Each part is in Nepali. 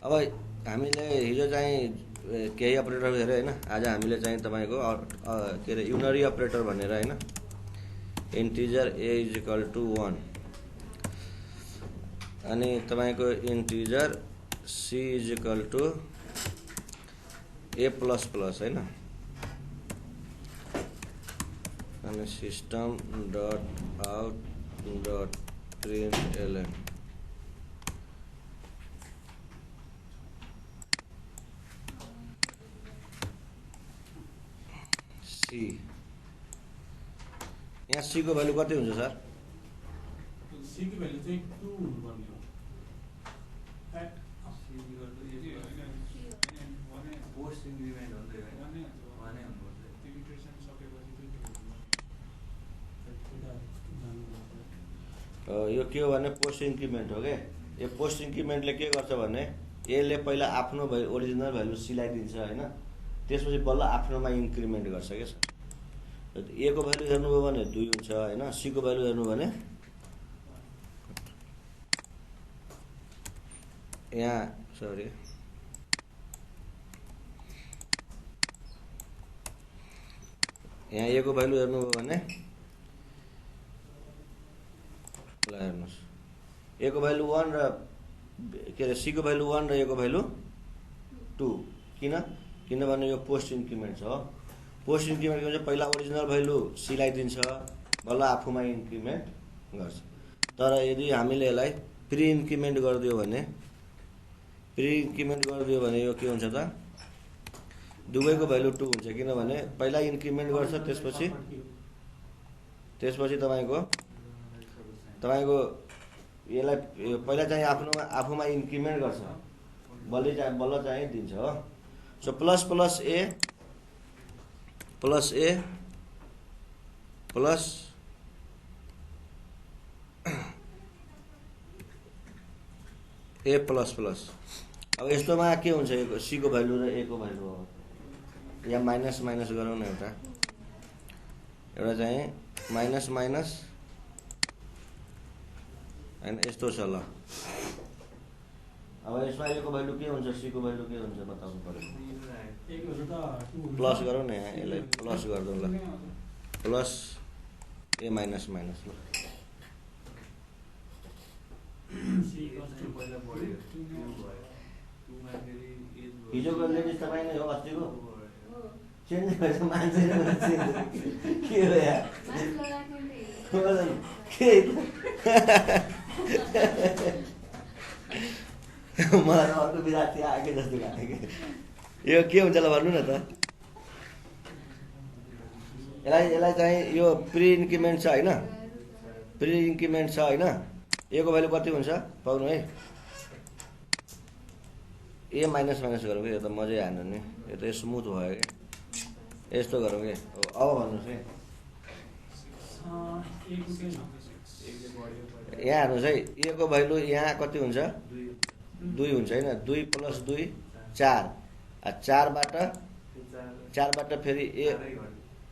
अब हामीले हिजो चाहिँ केही अपरेटर हेऱ्यो होइन, आज हामीले चाहिँ तपाईँको के अरे युनरी अपरेटर भनेर होइन, integer A is equal to 1 अनि तपाईँको integer C is equal to A plus plus होइन, अनि system dot out dot println C. यहाँ सी को भ्यालु कति हुन्छ सर? सी को भ्यालु चाहिँ 2 हुनुपर्ने हो। पोस्ट इन्क्रिमेन्ट हुँदै होइन, वानै हुनुपर्छ। इन्टिग्रेसन सकेपछि यो के हो भने पोस्ट इन्क्रिमेन्ट हो क्या। यो पोस्ट इन्क्रिमेन्टले के गर्छ भने यसले पहिला आफ्नो ओरिजिनल भ्यालु सीलाई दिन्छ होइन, त्यसपछि बल्ल आफ्नोमा इन्क्रिमेन्ट गर्छ क्या सर। ए को भ्यालु हेर्नुभयो भने 2 हुन्छ होइन, सी को भ्यालु हेर्नु भने यहाँ सरी यहाँ ए को भ्यालु हेर्नुभयो भने ल हेर्नुहोस्, ए को भ्यालु 1 र के अरे सी को भ्यालु 1 र ए को भ्यालु 2। किनभने यो पोस्ट इन्क्रिमेन्ट छ। पोस्ट इन्क्रिमेन्ट के भन्छ पहिला ओरिजिनल भ्यालु सीलाई दिन्छ, बल्ल आफूमा इन्क्रिमेन्ट गर्छ। तर यदि हामीले यसलाई प्रि इन्क्रिमेन्ट गरिदियो भने यो के हुन्छ त, दुवैको भ्यालु 2 हुन्छ। किनभने पहिला इन्क्रिमेन्ट गर्छ, त्यसपछि तपाईँको यसलाई पहिला चाहिँ आफूमा इन्क्रिमेन्ट गर्छ, बल्ल चाहिँ दिन्छ हो। सो प्लस प्लस ए प्लस ए प्लस प्लस। अब यस्तोमा के हुन्छ, सी को भ्यालु र ए को भ्यालु हो, या माइनस माइनस गरौँ न, एउटा चाहिँ माइनस माइनस होइन, यस्तो छ ल। अब यसमा ए को भ्यालु के हुन्छ, सी को भ्यालु के हुन्छ बताउनु पर्यो। प्लस गरौँ न, यहाँ यसलाई प्लस गरिदिउँ ल, प्लस ए माइनस माइनस ल। हिजोको लेडिज तपाईँ नै हो, अस्तिको चेन्ज भएछ मान्छे के हो यार मलाई अर्को विद्यार्थी आएकै जस्तो लाग्यो। यो के हुन्छ ल भन्नु न त। यसलाई चाहिँ यो प्रि इन्क्रिमेन्ट छ होइन, ए को भ्यालु कति हुन्छ पाउनु है। ए माइनस माइनस गरौँ कि, यो त मजै हान्नु नि, यो त स्मुथ भयो क्या। यस्तो गरौँ कि, अब भन्नुहोस् है, यहाँ हेर्नुहोस् है, ए को भ्यालु यहाँ कति हुन्छ, 2 हुन्छ होइन, 2 प्लस 2 4, 4बाट फेरि ए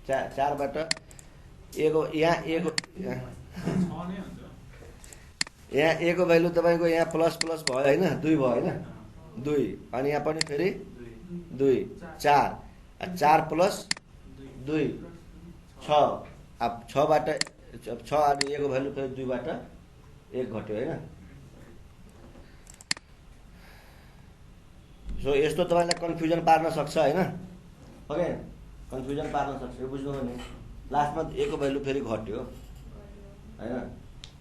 4बाट ए को यहाँ ए को भ्यालु तपाईँको यहाँ प्लस प्लस भयो होइन, 2 भयो होइन, 2 अनि यहाँ पनि फेरि 2 4, 4 प्लस 2 6। अब 6बाट 6 अनि ए को भ्यालु फेरि 2बाट 1 घट्यो होइन। सो यस्तो तपाईँलाई कन्फ्युजन पार्न सक्छ होइन, ओके, कन्फ्युजन पार्न सक्छ। यो बुझ्नुभयो नि, लास्टमा ए को भ्यालु फेरि घट्यो होइन,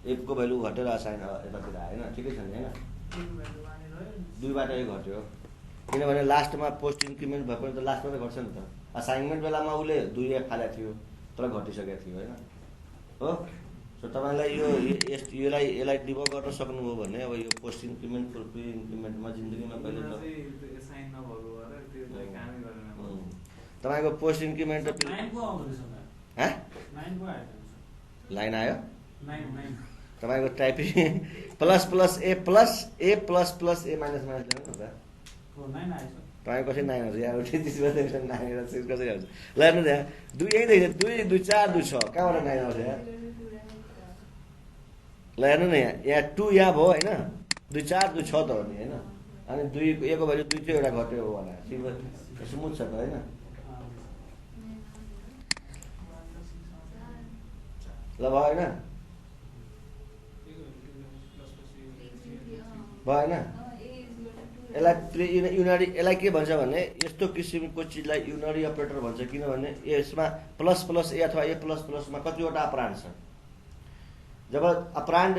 ए को भ्यालु घटेर साइन यतातिर आएन, ठिकै छ नि होइन, 2बाट 1 घट्यो। किनभने लास्टमा पोस्ट इन्क्रिमेन्ट भएपछि त लास्टमा त घट्छ नि त। असाइनमेन्ट बेलामा उसले 2 फालेको थियो तर घटिसकेको थियो होइन हो। सो तपाईँलाई यसलाई डिबग गर्न सक्नुभयो भने अब यो पोस्ट इन्क्रिमेन्ट प्रि इन्क्रिमेन्टमा जिन्दगीमा कहिले त तपाईँको पोस्ट इन्क्रिमेन्ट लाइन आयो तपाईँको टाइपिङ प्लस प्लस ए प्लस ए माइनस माइनस ल्याउनु न त। तपाईँको कसरी 9 आउँछ यहाँ, 9 कसरी आउँछ ल हेर्नु त, 2 यहीँ देख्छ, 2 4 2 6 कहाँबाट 9 आउँछ यहाँ ल हेर्नु न, यहाँ 2 यहाँ भयो होइन, 2 4 2 6 त हो नि होइन, अनि 2 a को भ्यालु 2 थियो एउटा घट्यो होला स्मुथ छ त हैन ल भएन भएन यसलाई यसलाई के भन्छ भने यस्तो किसिमको चिजलाई युनरी अपरेटर भन्छ किनभने यसमा प्लस प्लस ए अथवा ए प्लस प्लसमा कतिवटा अपरान्ड छ जब अपरान्ड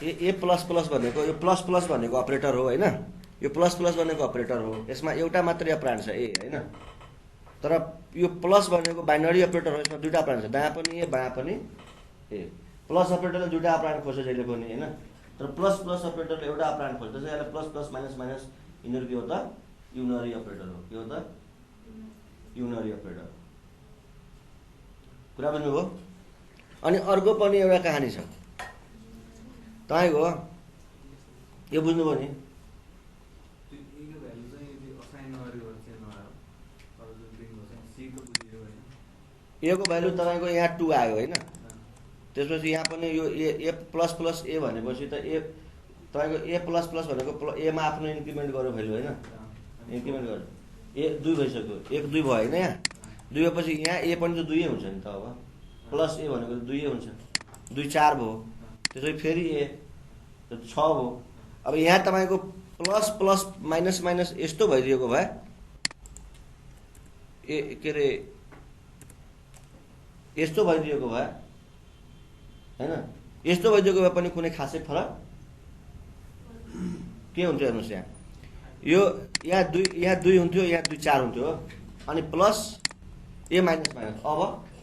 ए प्लस प्लस भनेको यो प्लस प्लस भनेको अपरेटर हो हैन यो प्लस प्लस भनेको अपरेटर हो यसमा एउटा मात्रै अपरान्ड छ ए हैन तर यो प्लस भनेको बाइनरी अपरेटर हो यसमा दुईटा अपरान्ड छ दायाँ पनि ए बायाँ पनि ए प्लस अपरेटरले दुईटा अपरान्ड खोज्छ जहिले पनि हैन तर प्लस प्लस अपरेटरले एउटा अपरान्ड खोज्छ त्यसैले यसलाई प्लस प्लस माइनस माइनस यिनीहरू के हो त युनरी अपरेटर हो के हो त युनरी अपरेटर कुरा बुझ्नुभयो अनि अर्को पनि एउटा कहानी छ तपाईको यो बुझ्नुभयो नि ए को भ्यालु तपाईको यहाँ 2 आयो हैन त्यसपछि यहाँ पनि यो ए प्लस प्लस ए भनेपछि त ए तपाईको ए प्लस प्लस भनेको ए मा आफ्नो इन्क्रिमेन्ट गर्यो भ्यालु हैन इन्क्रिमेन्ट गर्यो ए 2 भइसक्यो 1 2 भयो हैन यहाँ 2 भएपछि यहाँ ए पनि त 2 हुन्छ नि त अब प्लस ए भनेको 2 हुन्छ 2 4 भयो त्यसपछि फेरि ए 6 भयो अब यहाँ तपाईको प्लस प्लस माइनस माइनस यस्तो भइदिएको भए ए के रे यस्तो भइदिएको भए हैन यस्तो भइदिएको भए पनि कुनै खासै फरक के हुन्थ्यो हेर्नुस् यहाँ यो यहाँ 2 हुन्थ्यो यहाँ 2 4 हुन्थ्यो अनि प्लस ए माइनस माइनस अब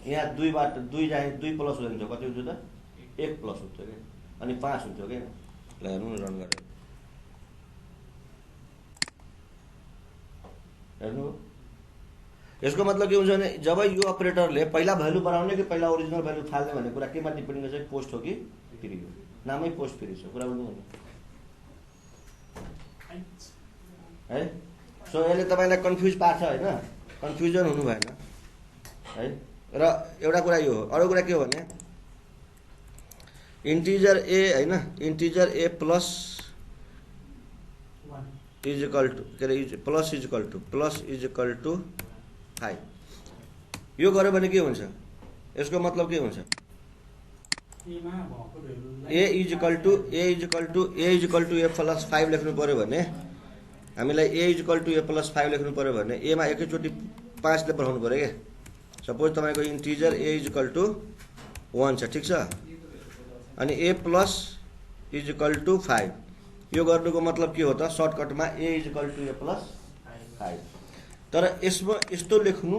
यहाँ 2 बाट 2 जाने 2 प्लस हुन्थ्यो कति हुन्थ्यो त 1 प्लस हुन्थ्यो के अनि 5 हुन्थ्यो के ल हेर्नु रन गरेर हेर्नु यसको मतलब के हुन्छ भने जब यो अपरेटरले पहिला भ्यालु बनाउने कि पहिला ओरिजिनल भ्यालु थाल्ने भन्ने कुरा केमा डिपेन्ड गर्छ पोस्ट हो कि फ्री हो नामै पोस्ट फ्री छ कुरा बुझ्नु है सो यसले तपाईलाई कन्फ्युज पार्छ हैन कन्फ्युजन हुनु भएन है र एउटा कुरा यो हो अरु कुरा के हो भने इन्टिजर ए हैन integer A plus is equal to के रे प्लस इज इक्वल टु 5 यो गर्यो भने के हुन्छ यसको मतलब के हुन्छ A is equal to A plus 5 लेख्नु पर्यो भने हामीलाई A is equal to A plus 5 लेख्नु पर्यो भने ए मा एकैचोटी 5 ले बढाउनु पर्यो के सपोज तपाईको integer A is equal to 1 छ ठीक छ अनि A plus is equal to 5 यो गर्नुको मतलब के हो त सर्टकटमा A is equal to A plus 5 तर यसमा यस्तो लेख्नु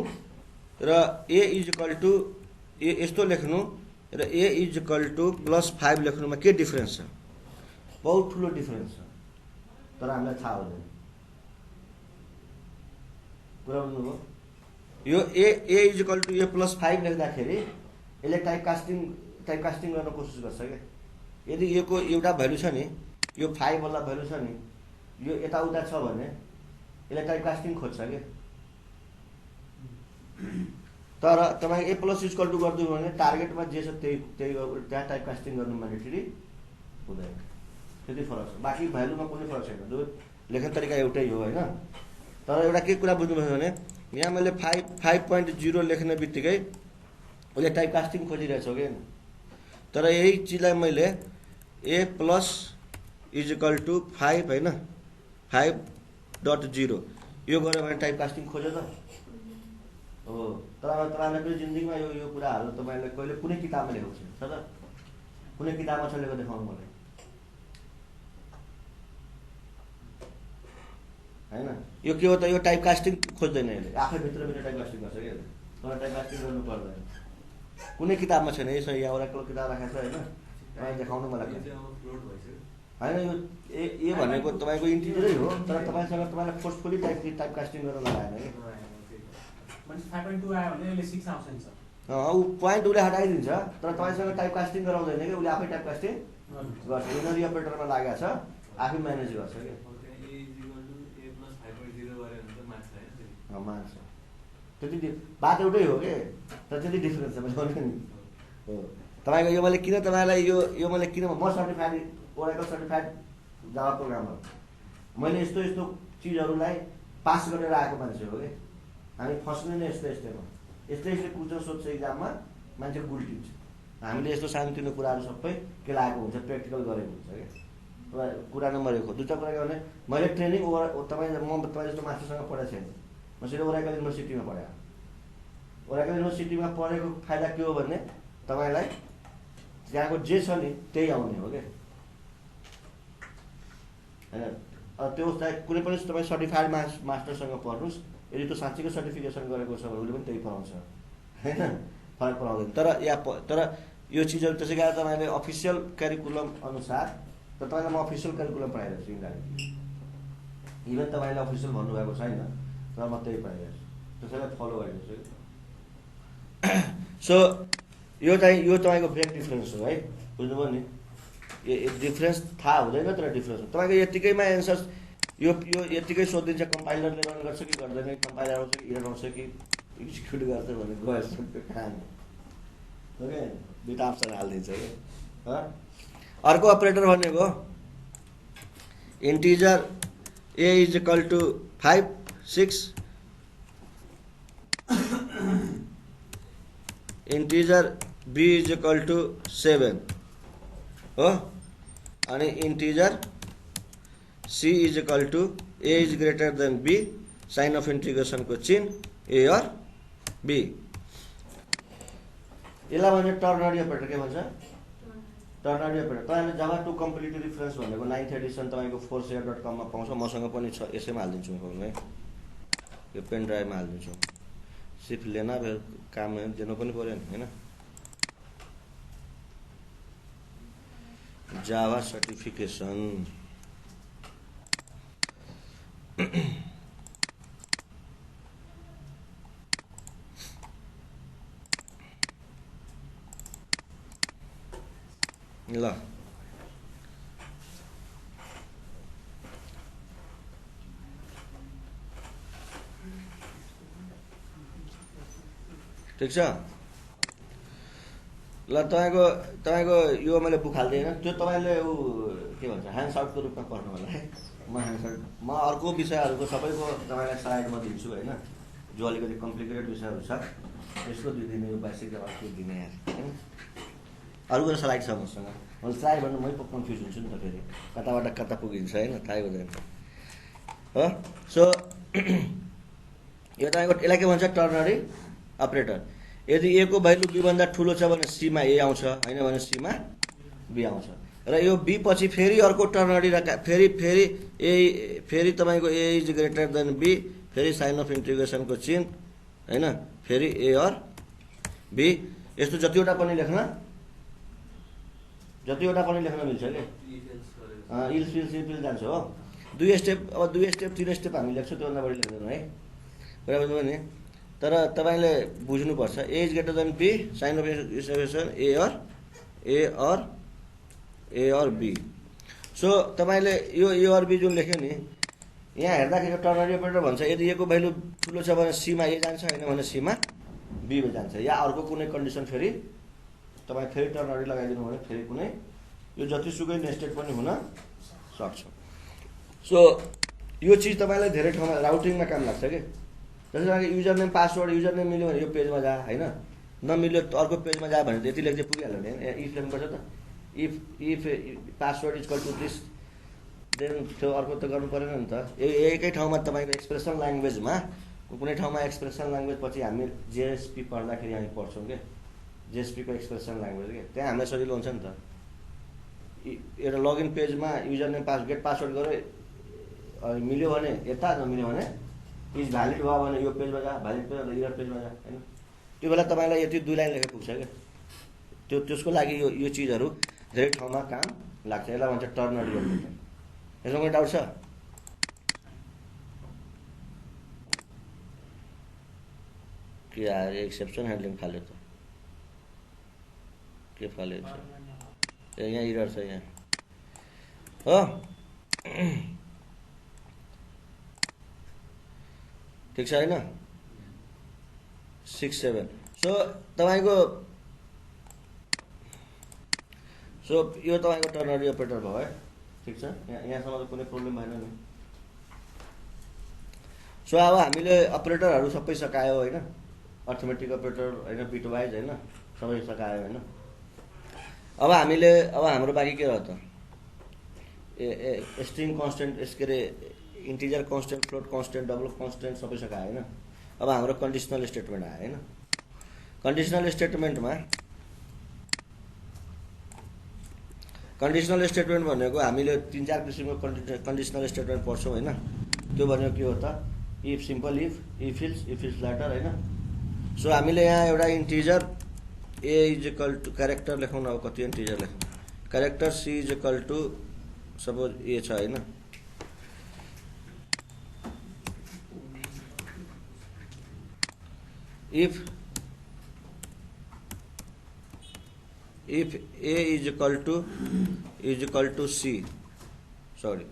र ए इज इक्वल टु यस्तो लेख्नु र ए इज इक्वल टु प्लस 5 लेख्नुमा के डिफरेन्स छ बहुत ठुलो डिफरेन्स छ तर हामीलाई थाहा हुँदैन कुरा बुझ्नुभयो यो A is equal to A plus 5 लेख्दाखेरि यसले टाइप कास्टिङ गर्न कोसिस गर्छ के यदि ए को एउटा भ्यालु छ नि यो 5 वाला भ्यालु छ नि यो यताउता छ भने यसले टाइप कास्टिङ खोज्छ के तर तपाई ए प्लस इक्वल टु गर्दिनु भने टार्गेटमा जे छ त्यही त्यहाँ टाइप कास्टिङ गर्नु म्यान्डेटरी हुँदैन त्यति फरक छ बाँकी भ्यालुमा कुनै फरक छैन जो लेख्ने तरिका एउटै हो हैन तर एउटा के कुरा बुझ्नुभयो भने यहाँ मैले 5.0 लेख्ने बित्तिकै उसले टाइप कास्टिङ खोजिरहेछ के तर यही चीजलाई मैले ए प्लस इज इक्वल टु 5 हैन 5.0 यो गर्यो भने टाइप कास्टिङ खोज्यो त हो तर तपाईलाई पनि जिन्दगीमा यो कुराहरु तपाईले कहिले कुनै किताबमा लेखेको छैन छ त कुनै किताबमा छ लेखेको देखाउनु मलाई हैन यो के हो त यो टाइप कास्टिङ खोज्दैन यसले आफै भित्र टाइप कास्टिङ गर्छ के तर टाइप कास्टिङ गर्नु पर्दैन कुनै किताबमा छैन यसो यहाँ ओराकल किताब राखेको छ हैन तपाईले देखाउनु मलाई हैन यो ए भनेको तपाईको इन्टिजरै हो तर तपाईसँग तपाईलाई फोर्सफुली टाइप कास्टिङ गर्न लगाएन के माने 5.2 आयो भने यसले 6 आउँछ नि सर उ प्वाइन्ट उले हटाइदिन्छ तर तपाईसँग टाइप कास्टिङ गराउँदैन के उले आफै टाइप कास्टिङ गर्छ युनरी अपरेटरमा लागेको छ आफै म्यानेज गर्छ के मान्छ त्यति बात एउटै हो के तर त्यति डिफरेन्स छ मैले नि हो तपाईको यो मैले किन तपाईलाई यो मैले किन म certified Oracle certified Java programmer मैले यस्तो यस्तो चिजहरूलाई पास गरेर आएको मान्छे हो कि हामी फस्ने नै यस्तै यस्तैमा यस्तै यस्तै क्वेसन सोध्छ इक्जाममा मान्छे गुल्टिन्छ हामीले यस्तो सानोतिनो कुराहरू सबै के लागेको हुन्छ प्र्याक्टिकल गरेको हुन्छ क्या कुरा नम्बर 1 हो दुईवटा कुरा के भने मैले ट्रेनिङ तपाईँ जस्तो मास्टरसँग पढेको छैन म सिधै ओराकल युनिभर्सिटीमा पढेँ ओराकल युनिभर्सिटीमा पढेको फाइदा के हो भने तपाईँलाई त्यहाँको जे छ नि त्यही आउने हो क्या होइन त्यो चाहिँ कुनै पनि तपाईँ सर्टिफाइड मास्टरसँग पढ्नुहोस् यदि त्यो साँच्चीको सर्टिफिकेसन गरेको छ भने उसले पनि त्यही पढाउँछ होइन फरक पराउँदैन तर यो चिजहरू त्यसै कारण तपाईँले अफिसियल करिकुलम अनुसार त तपाईँलाई म अफिसियल करिकुलम पढाइरहेको छु इन्डाइरेक्टली इभन तपाईँले अफिसियल भन्नुभएको छैन तर म त्यही पढाइरहेको छु त्यसैलाई फलो गरिरहेको छु सो यो तपाईँको ब्रेक डिफरेन्स हो है बुझ्नुभयो नि यो डिफरेन्स थाहा हुँदैन तर डिफरेन्स हो तपाईँको यत्तिकैमा एन्सर्स यो यत्तिकै सोधिदिन्छ कम्पाइलरले रन गर्छ कि गर्दैन कम्पाइलर आउँछ कि इरर आउँछ कि एक्जिक्युट गर्छ भने गयो काम ओके दुईवटा अप्सन हालिदिन्छ कि अर्को अपरेटर भनेको integer A is equal to 5 6 integer B is equal to 7 हो अनि integer C is equal to A is greater than B sign of इन्टिग्रेसनको चिन्ह ए अर बी यसलाई भने टर्नरी अपरेटर के भन्छ टर्नरी अपरेटर तपाईँले जावा टु कम्प्लिट रिफरेन्स भनेको 9th एडिसन तपाईँको forshare.com मा पाउँछ मसँग पनि छ यसैमा हालिदिन्छु म है यो पेन ड्राइभमा हालिदिन्छु सिर्फ लेना भयो काम दिनु पनि पर्यो नि होइन जावा सर्टिफिकेसन ल ठिक छ ल तपाईँको यो मैले बुक हाल्दिनँ त्यो तपाईँले ऊ के भन्छ ह्यान्डआउटको रूपमा पढ्नु होला है म अर्को विषयहरूको सबैको तपाईँलाई स्लाइड म दिन्छु होइन जो अलिकति कम्प्लिकेटेड विषयहरू छ यसको 2 दिने यो बेसिक अर्को दिने होइन अरूको स्लाइड छ मसँग मैले स्लाइड भन्नु मै कन्फ्युज हुन्छु नि त फेरि कताबाट कता पुगिन्छ होइन थाहै हुँदैन हो सो यो तपाईँको यसलाई के भन्छ टर्नरी अपरेटर यदि ए को भ्यालु बी भन्दा ठुलो छ भने सीमा ए आउँछ होइन भने सीमा बी आउँछ र यो बी पछि फेरि अर्को टर्नरी फेरि तपाईँको ए इज ग्रेटर देन बी फेरि साइन अफ इन्टिग्रेसनको चिन्ह होइन फेरि ए अर बी यस्तो जतिवटा पनि लेख्न मिल्छ कि इल्स जान्छ हो 2 स्टेप अब 2 स्टेप 3 स्टेप हामी लेख्छौँ त्योभन्दा बढी लेख्दैनौँ है कुरा बुझ्नुभयो नि तर तपाईँले बुझ्नुपर्छ A is greater than B sign of integration A or B so तपाईँले यो ए अर बी जुन लेख्यो नि यहाँ हेर्दाखेरि टर्नरी अपरेटर भन्छ यदि ए को भ्यालु ठुलो छ भने सीमा ए जान्छ होइन भने सीमा बीमा जान्छ या अर्को कुनै कन्डिसन फेरि तपाईँ फेरि टर्नरी लगाइदिनु भने फेरि कुनै यो जतिसुकै नेस्टेड पनि हुन सक्छ सो यो चिज तपाईँलाई धेरै ठाउँमा राउटिङमा काम लाग्छ कि जस्तो कि user name password user name मिल्यो भने यो पेजमा जा होइन नमिल्यो अर्को पेजमा जा भने त्यति लेख्दै पुगिहाल्यो नि इफ लेख्नुपर्छ त if password is equal to this then त्यो अर्को त गर्नु परेन नि त एकै ठाउँमा तपाईँको एक्सप्रेसन ल्याङ्ग्वेजमा कुनै ठाउँमा एक्सप्रेसन ल्याङ्ग्वेज पछि हामी जेएसपी पढ्दाखेरि हामी पढ्छौँ क्या जेएसपीको एक्सप्रेसन ल्याङ्ग्वेज के त्यहाँ हामीलाई सजिलो हुन्छ नि त एउटा लगइन पेजमा युजर नेम गेट पासवर्ड गऱ्यो मिल्यो भने यता नमिल्यो भने इज भ्यालिड भयो भने यो पेजमा जा भ्यालिड पेज इरर पेजमा जा होइन त्यो बेला तपाईँलाई यति 2 लाइन लेखेर पुग्छ क्या त्यसको लागि यो चिजहरू धेरै ठाउँमा काम लाग्छ यसलाई भन्छ टर्नरी अपरेटर यसमा कुनै डाउट छ के आएर एक्सेप्सन ह्यान्डलिङ फाल्यो त के फाल्यो छ यहाँ इरर छ यहाँ हो ठिक छ होइन 6 7 सो तपाईँको यो तपाईँको टर्नरी अपरेटर भयो है ठिक छ यहाँसम्म त कुनै प्रब्लम भएन नि सो अब हामीले अपरेटरहरू सबै सकायो होइन, अर्थमेटिक अपरेटर होइन, बिटवाइज होइन, सबै सकायो होइन। अब हाम्रो बाँकी के रह्यो त, स्ट्रिङ कन्स्टेन्ट, के अरे integer constant, float constant, double constant सबै सकायो होइन। अब हाम्रो कन्डिसनल स्टेटमेन्ट आयो होइन। कन्डिसनल स्टेटमेन्ट भनेको हामीले 3-4 किसिमको कन्डिसनल स्टेटमेन्ट पढ्छौँ होइन। त्यो भनेको के हो त, if simple if else ladder होइन। सो हामीले यहाँ एउटा integer A is equal to character लेखौँ न, अब कति इन्टिजर लेखौँ, character C is equal to suppose A छ होइन। If A is equal to C, sorry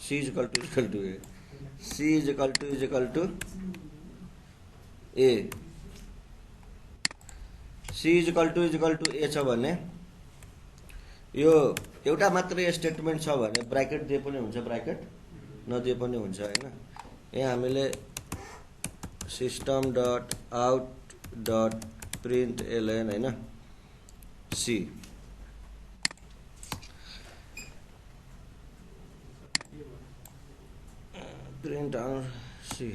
C is equal to A, C is equal to A, C is equal to A छ भने यो एउटा मात्रै स्टेटमेन्ट छ भने ब्राकेट दिए पनि हुन्छ, ब्राकेट नदिए पनि हुन्छ होइन। यहाँ हामीले system dot out dot print LN होइन C, print out C,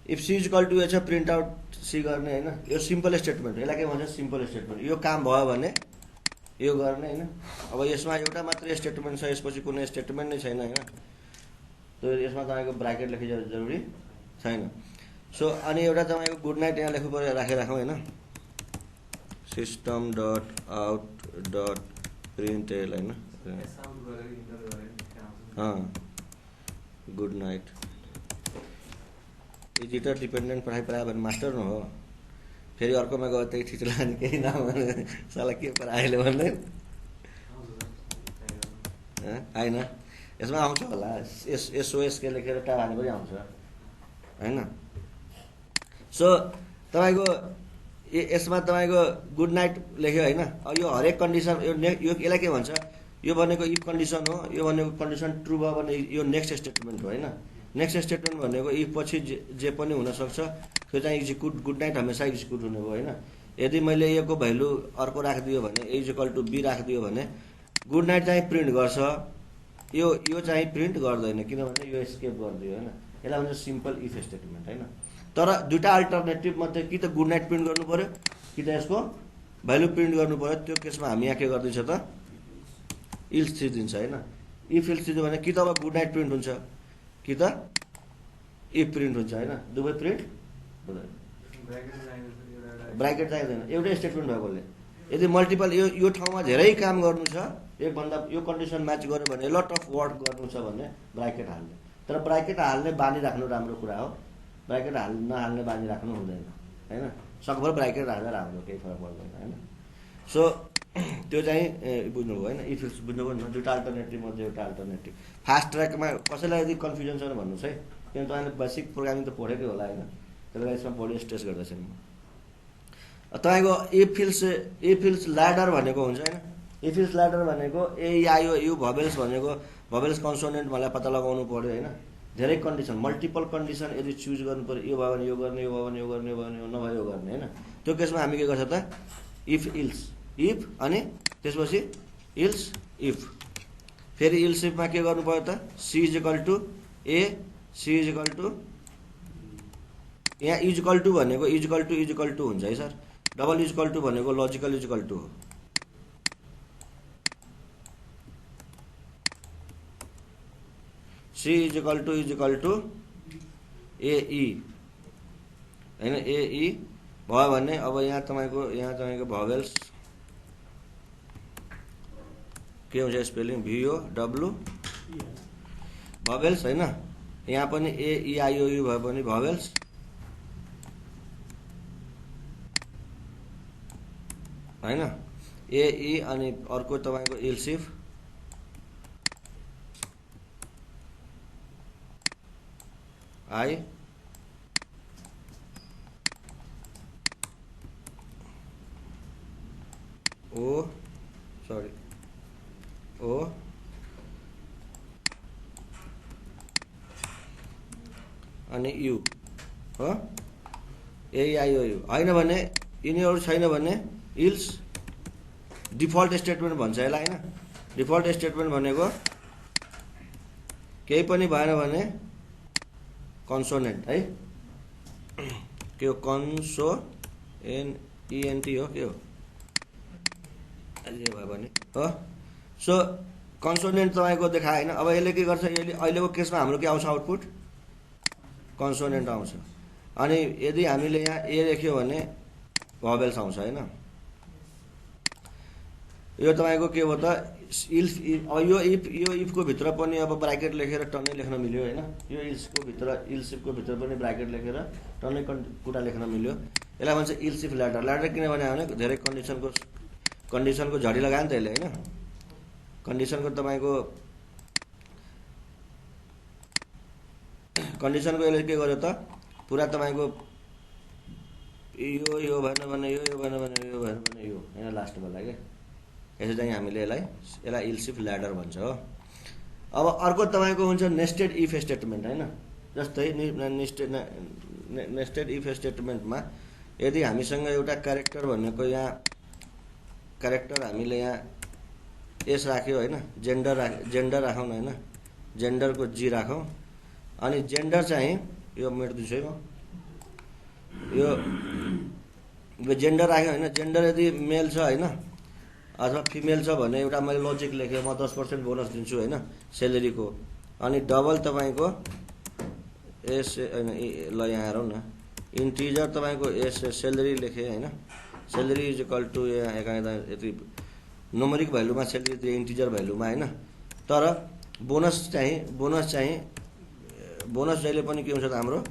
if C is equal to A छ प्रिन्ट आउट सी गर्ने होइन। यो सिम्पल स्टेटमेन्ट हो, यसलाई के भन्छ सिम्पल स्टेटमेन्ट। यो काम भयो भने यो गर्ने होइन। अब यसमा एउटा मात्रै स्टेटमेन्ट छ, यसपछि कुनै स्टेटमेन्ट नै छैन होइन, त्यो यसमा तपाईँको ब्राकेट लेख्नु जरुरी छैन। सो अनि एउटा तपाईँको गुड नाइट यहाँ लेख्नु पऱ्यो, राखौँ होइन, system dot out dot print L होइन, गुड नाइट। एडिटर डिपेन्डेन्ट पढाइ पढायो भने मास्टर न हो, फेरि अर्कोमा गयो त्यही ठिचो लाने, केही नभने साला के पढाएले भन्दै होइन। यसमा आउँछ होला एसओएस के लेखेर टाढा हाने पनि आउँछ होइन। सो तपाईँको यसमा तपाईँको गुड नाइट लेख्यो होइन। अब यो हरेक कन्डिसन यो यसलाई के भन्छ, यो भनेको इफ कन्डिसन हो, यो भनेको कन्डिसन ट्रु भयो भने यो नेक्स्ट स्टेटमेन्ट हो होइन। नेक्स्ट स्टेटमेन्ट भनेको इफ पछि जे पनि हुनसक्छ त्यो चाहिँ एक्जिक्युट, गुड नाइट हमेसा एक्जिक्युट हुने भयो होइन। यदि मैलेएको भ्यालु अर्को राखिदियो भने ए इज इक्वल टु बी राखिदियो भने गुड नाइट चाहिँ प्रिन्ट गर्छ, यो चाहिँ प्रिन्ट गर्दैन, किनभने यो एस्केप गरिदियो होइन। यसलाई भन्छ सिम्पल इफ स्टेटमेन्ट होइन। तर दुईवटा अल्टरनेटिभ मध्ये कि त गुड नाइट प्रिन्ट गर्नु पऱ्यो कि त यसको भ्यालु प्रिन्ट गर्नु पऱ्यो। त्यो केसमा हामी यहाँ के गर्दैछ त इल्स दिन्छ होइन। इफ इल्स दियो भने कि त अब गुड नाइट प्रिन्ट हुन्छ कि त इफ प्रिन्ट हुन्छ होइन, दुवै प्रिन्ट हुँदैन, ब्राकेट चाहिँदैन, एउटै स्टेटमेन्ट भएकोले। यदि मल्टिपल यो ठाउँमा धेरै काम गर्नु छ, एकभन्दा यो कन्डिसन म्याच गर्यो भने लट अफ वर्क गर्नु छ भने ब्राकेट हाल्ने। तर ब्राकेट हाल्ने बानी राख्नु राम्रो कुरा हो, ब्राकेट नहाल्ने बानी राख्नु हुँदैन होइन। सकभर ब्राकेट हालेर राम्रो, केही फरक पर्दैन होइन। सो त्यो चाहिँ बुझ्नुभयो होइन। इफ इल्स बुझ्नुभयो नि, दुईवटा अल्टरनेटिभ मध्ये एउटा अल्टरनेटिभ। फास्ट ट्र्याकमा कसैलाई यदि कन्फ्युजन छ भने भन्नुहोस् है, किनभने तपाईँले बेसिक प्रोग्रामिङ त पढेकै होला होइन, त्यसले गर्दा यसमा बढी स्ट्रेस गर्दैछ म। तपाईँको इफ इल्स ल्याडर भनेको हुन्छ होइन। इफ इल्स ल्याडर भनेको एआइओ यु भबेल्स भनेको भबेल्स कन्सोनेन्ट मलाई पत्ता लगाउनु पऱ्यो होइन। धेरै कन्डिसन, मल्टिपल कन्डिसन यदि चुज गर्नु पऱ्यो, यो भयो भने यो गर्ने, यो भयो भने यो गर्ने, यो भयो भने नभए यो गर्ने होइन। त्यो केसमा हामी के गर्छ त इफ इल्स, इफ अनि त्यसपछि इल्स इफ, फेरि इल्स इफमा के गर्नु पऱ्यो त C is equal to A, C is equal to, यहाँ इज इक्वल टु भनेको इज इक्वल टु हुन्छ है sir. Double is equal to भनेको लजिकल इज इक्वल टु हो। C is equal to A होइन, एई भयो भने अब यहाँ तपाईँको भवेल्स के हुन्छ स्पेलिङ भिओ डब्लु भवेल्स होइन। यहाँ पनि एइआइओयु भयो भने भवेल्स, होइन एई अनि अर्को तपाईँको इल्सिफ आई ओ सॉरी ओ अनि यु हो, AIOU होइन भने यिनीहरू छैन भने इल्स डिफल्ट स्टेटमेन्ट भन्छ यसलाई होइन। डिफल्ट स्टेटमेन्ट भनेको केही पनि भएन भने कन्सोनेन्ट है, के हो ENT हो के हो जे भयो भने हो। सो कन्सोनेन्ट तपाईँको देखायो होइन। अब यसले के गर्छ, यसले अहिलेको केसमा हाम्रो के आउँछ आउटपुट कन्सोनेन्ट आउँछ। अनि यदि हामीले यहाँ ए लेख्यो भने भवेल्स आउँछ होइन। यो तपाईँको के हो त यो इफको भित्र पनि अब ब्राकेट लेखेर टन्नै लेख्न मिल्यो होइन। यो इल्सको भित्र पनि ब्राकेट लेखेर टन्नै कुरा लेख्न मिल्यो। यसलाई भन्छ इल्स इफ ल्याडर। ल्याडर किन भने धेरै कन्डिसनको झडी लगायो नि त यसले होइन। कन्डिसनको तपाईँको यसले के गर्यो त पुरा तपाईँको यो भएन भने यो भएन भने यो भएन भने यो होइन लास्टमा लाग्यो। यसो चाहिँ हामीले यसलाई इल्स इफ ल्याडर भन्छ हो। अब अर्को तपाईँको हुन्छ नेस्टेड इफ स्टेटमेन्ट होइन। जस्तै नेस्टेड इफ स्टेटमेन्टमा यदि हामीसँग एउटा क्यारेक्टर भनेको यहाँ क्यारेक्टर हामीले यहाँ एस राख्यो होइन, जेन्डर राखौँ न होइन, जेन्डरको जी राखौँ। अनि जेन्डर चाहिँ यो मेट्दैछु है म, यो जेन्डर राख्यो होइन। जेन्डर यदि मेल छ होइन अथवा फिमेल छ भने एउटा मैले लजिक लेखेँ, म 10% बोनस दिन्छु होइन सेलेरीको। अनि डबल तपाईँको एस होइन ल यहाँ हेरौँ न, इन्टिजर तपाईँको एस सेलेरी लेखेँ होइन। सेलेरी इज इक्वल टु यति नोमरिक भ्यालुमा सेलेरी दिए इन्टिजर भ्यालुमा होइन। तर बोनस जहिले पनि के हुन्छ त हाम्रो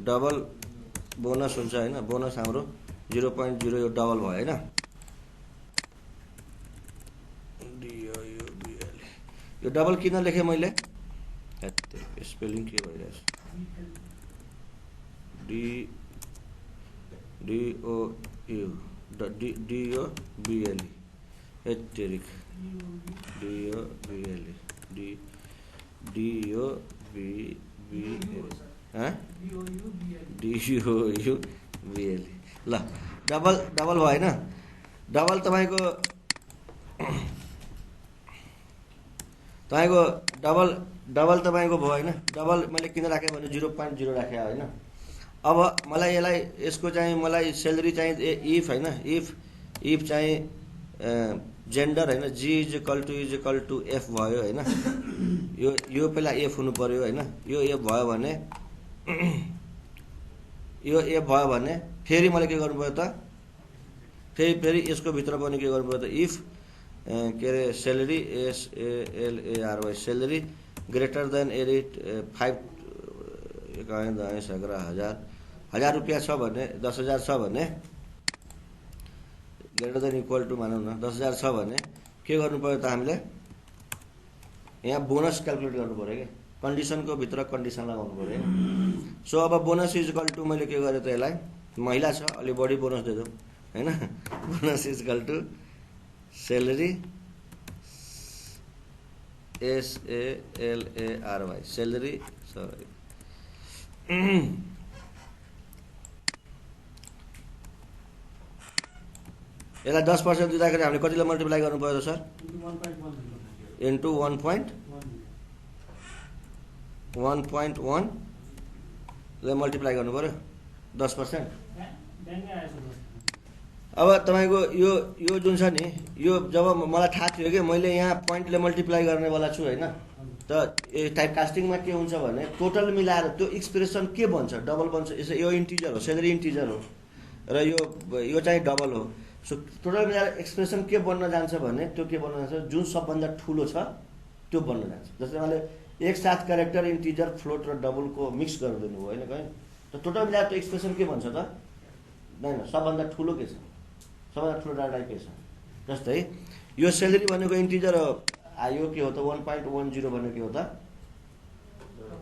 डबल बोनस हुन्छ होइन। बोनस हाम्रो 0.0 यो डबल भयो होइन। यो डबल किन लेखेँ मैले, स्पेलिङ के भइरहेछ, DOUBLE एटेरिक DOUBLE ल डबल भयो होइन। डबल तपाईँको डबल तपाईँको भयो होइन। डबल मैले किन राखेँ भने 0.0 राखेँ होइन। अब मलाई यसको चाहिँ मलाई सेलेरी चाहिँ इफ होइन, इफ चाहिँ जेन्डर होइन, जी इज इक्वल टु एफ भयो होइन। यो पहिला एफ हुनु पर्यो होइन। यो एफ भयो भने फेरि मैले के गर्नु पर्यो त, फेरि यसको भित्र पनि के गर्नु पर्यो त, इफ के अरे salary SALARY salary greater than 1000 रुपियाँ छ भने 10,000 छ भने ग्रेटर देन इक्वल टु मानौँ न 10,000 छ भने के गर्नु पर्यो त हामीले यहाँ बोनस क्यालकुलेट गर्नु पर्यो कि कन्डिसनको भित्र कन्डिसन लगाउनु पर्यो होइन। सो अब बोनस इज इक्वल टु मैले के गरेँ त यसलाई महिला छ अलि बढी बोनस दिँदौँ होइन। Bonus is equal to salary SALARY salary sorry यसलाई 10% दिँदाखेरि हामीले कतिले मल्टिप्लाई गर्नु पर्यो त सर, इन्टु 1.1 ले मल्टिप्लाई गर्नु पर्यो 10%। अब तपाईँको यो जुन छ नि यो जब मलाई थाहा थियो कि मैले यहाँ पोइन्टले मल्टिप्लाई गर्नेवाला छु होइन। त टाइप कास्टिङमा के हुन्छ भने टोटल मिलाएर त्यो एक्सप्रेसन के बन्छ, डबल बन्छ। यसो यो इन्टिजर हो, सेलेरी इन्टिजर हो र यो चाहिँ डबल हो। सो टोटल मिलाएर एक्सप्रेसन के बन्न जान्छ भने त्यो के बन्न जान्छ, जुन सबभन्दा ठुलो छ त्यो बन्न जान्छ। जस्तै मैले एकसाथ क्यारेक्टर इन्टिजर फ्लोट र डबलको मिक्स गरिदिनु हो होइन कहीँ, त टोटल मिलाएर त्यो एक्सप्रेसन के भन्छ त, होइन सबभन्दा ठुलो के छ, सबभन्दा ठुलो डाटा के छ। जस्तै यो सेलेरी भनेको इन्टिजर हो, यो के हो त 1.10 भनेको के हो त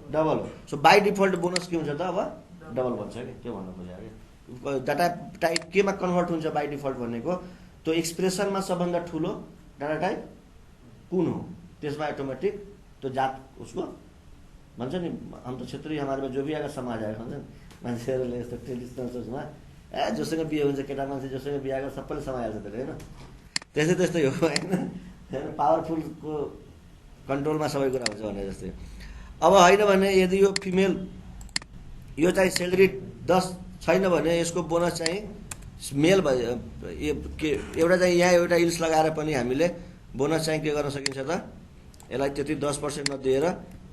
डबल हो। सो बाई डिफल्ट बोनस के हुन्छ त अब डबल भन्छ कि त्यो भन्नु खोजेँ कि डाटा टाइप केमा कन्भर्ट हुन्छ बाई डिफल्ट भनेको त्यो एक्सप्रेसनमा सबभन्दा ठुलो डाटा टाइप कुन हो त्यसमा अटोमेटिक त्यो जात उसको भन्छ नि हम त क्षेत्रीय हमारे में जो भी आएर समाज आएको भन्छ नि मान्छेहरूले यस्तो ट्रेडिसनल सोचमा जोसँग बिहे हुन्छ केटा मान्छे जोसँग बिहे गरेर सबैले समाइहाल्छ त्यसले होइन त्यस्तै हो होइन पावरफुलको कन्ट्रोलमा सबै कुरा हुन्छ भने जस्तै अब होइन भने यदि यो फिमेल यो चाहिँ सेलेरी 10 छैन भने यसको बोनस चाहिँ मेल एउटा चाहिँ यहाँ एउटा इल्स लगाएर पनि हामीले बोनस चाहिँ के गर्न सकिन्छ त यसलाई त्यति 10% नदिएर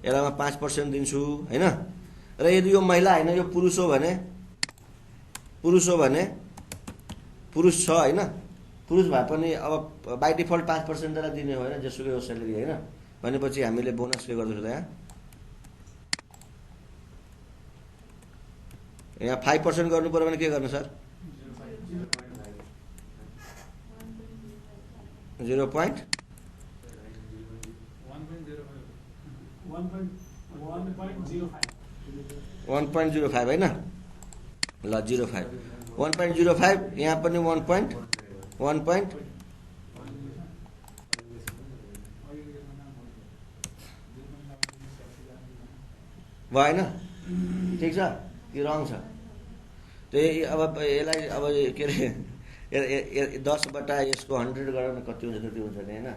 यसलाई 5% दिन्छु होइन र यदि यो महिला होइन यो पुरुष हो भने पुरुष छ होइन पुरुष भए पनि अब बाई डिफल्ट 5% त्यसलाई दिने हो होइन जेसुकै हो सेलेरी होइन भनेपछि हामीले बोनस के गर्दैछौँ त यहाँ 5% गर्नु पर्यो भने के गर्नु सर 1.05 होइन ल 0.5 1.05 यहाँ पनि 1 भएन ठिक छ कि रङ छ त्यही अब यसलाई अब के अरे 10 बटा यसको 100 गरेर कति हुन्छ त्यति हुन्छ नि होइन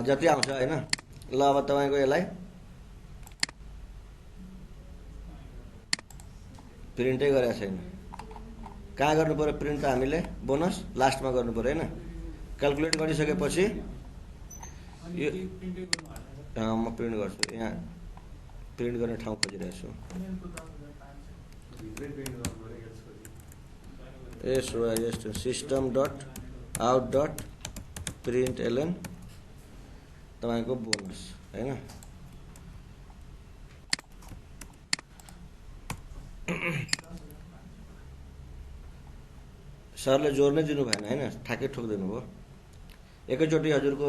जति आउँछ होइन ल अब तपाईँको यसलाई प्रिन्टै गरेको छैन कहाँ गर्नु पर्यो प्रिन्ट त हामीले बोनस लास्टमा गर्नु पर्यो होइन क्यालकुलेट गरिसकेपछि यो म प्रिन्ट गर्छु यहाँ प्रिन्ट गर्ने ठाउँ खोजिरहेको छु यसो system.out.println तपाईँको बोनस होइन सरले जोड्नै दिनु भएन होइन ठ्याक्कै ठोकिदिनु भयो एकैचोटि हजुरको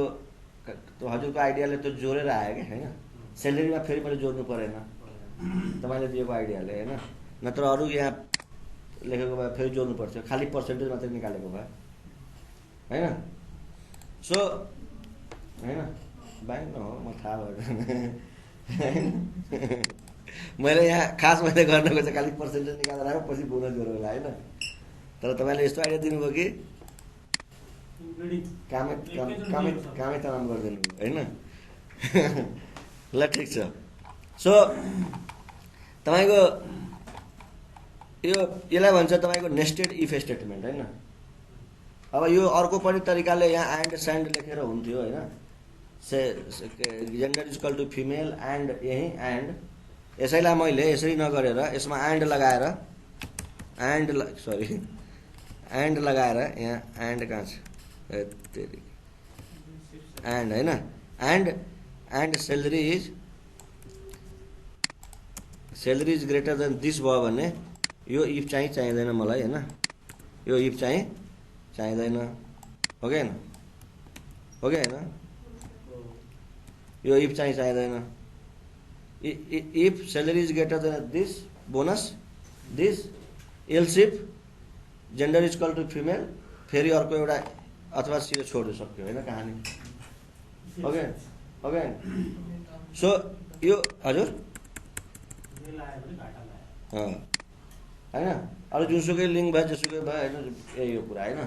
आइडियाले त्यो जोडेर आयो क्या होइन सेलेरीमा फेरि पनि जोड्नु परेन तपाईँले दिएको आइडियाले होइन नत्र अरू यहाँ लेखेको भए फेरि जोड्नु पर्थ्यो खालि पर्सेन्टेज मात्रै निकालेको भए होइन सो होइन ब्याङ्क न हो म थाहा भयो मैले यहाँ खास मैले गर्नको चाहिँ खालि पर्सेन्टेज निकालेर आयो पछि बोनस गरौँ होला होइन तर तपाईँले यस्तो आइडिया दिनुभयो कि कामै तमाम गरिदिनु होइन ल ठिक छ सो तपाईँको यसलाई भन्छ तपाईँको नेस्टेड इफ स्टेटमेन्ट होइन अब यो अर्को पनि तरिकाले यहाँ एन्ड स्यान्ड लेखेर हुन्थ्यो होइन gender equal to female and यही एन्ड यसैलाई मैले यसरी नगरेर यसमा एन्ड लगाएर एन्ड लगाएर यहाँ एन्ड कहाँ छ एन्ड होइन and salary is greater than this भयो भने यो इफ चाहिँ चाहिँदैन मलाई होइन यो इफ चाहिँ चाहिँदैन हो कि होइन यो इफ चाहिँ चाहिँदैन if salary is greater than this bonus this else if gender is equal to female फेरि अर्को एउटा अथवा सिधै छोड्नु सक्यो होइन कहानी ओके सो यो हजुर होइन अरू जुनसुकै लिङ्क भए जेसुकै भए होइन यही हो कुरा होइन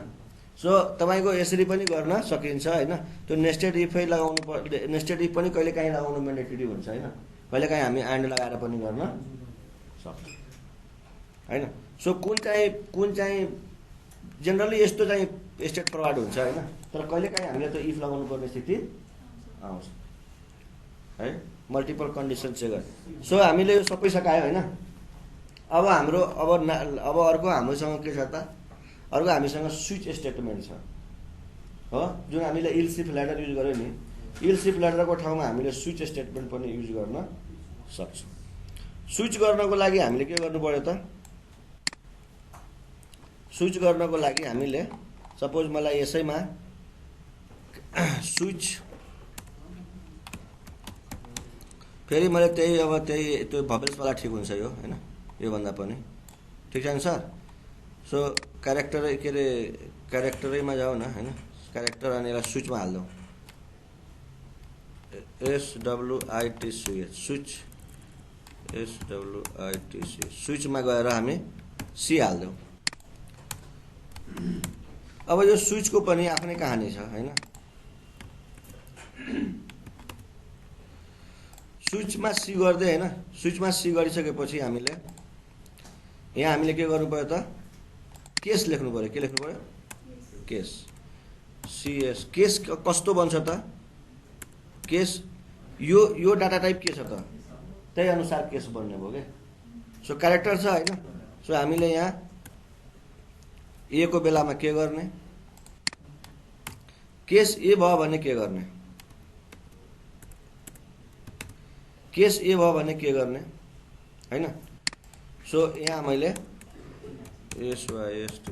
सो तपाईँको यसरी पनि गर्न सकिन्छ होइन त्यो नेस्टेड इफै लगाउनु नेस्टेड इफ पनि कहिले काहीँ लगाउनु म्यान्डेटरी हुन्छ होइन कहिले काहीँ हामी एन्ड लगाएर पनि गर्न सक्छौँ होइन सो कुन चाहिँ जेनरली यस्तो चाहिँ स्टेट फरवार्ड हुन्छ होइन तर कहिले काहीँ हामीले त इफ लगाउनु पर्ने स्थिति आउँछ है मल्टिपल कन्डिसन चेक गर्ने सो हामीले यो सबै सकायो होइन अब हाम्रो अब अर्को हामीसँग के छ त अर्को हामीसँग स्विच स्टेटमेन्ट छ हो जुन हामीले इल्सिफ ल्याडर युज गर्यो नि इल्सिफ ल्याडरको ठाउँमा हामीले स्विच स्टेटमेन्ट पनि युज गर्न सक्छौँ स्विच गर्नको लागि हामीले के गर्नु पर्यो त स्विच गर्नको लागि हामीले सपोज मलाई यसैमा स्विच फेरि मैले त्यो भवेशवाला ठिक हुन्छ यो होइन योभन्दा पनि ठिक छ नि सर सो क्यारेक्टरैमा जाऊ न होइन क्यारेक्टर अनि यसलाई स्विचमा हाल्दौँ SWITCH स्विच SWITCH स्विचमा गएर हामी सी हाल्दियौँ। अब यो स्विचको पनि आफ्नै कहानी छ हैन। स्विचमा सी गर्दै हैन, स्विचमा सी गरिसकेपछि हामीले यहाँ हामीले के गर्नु पर्यो त, केस लेख्नु पर्यो। के लेख्नु पर्यो? केस। CS केस कस्तो बन्छ त? केस यो डाटा टाइप के छ त, त्यही अनुसार केस बन्ने भयो के। सो क्यारेक्टर छ हैन। सो हामीले यहाँ ए को बेलामा के गर्ने, केस ए भयो भने के गर्ने, केस ए भयो भने के गर्ने हैन। सो यहाँ मैले SYST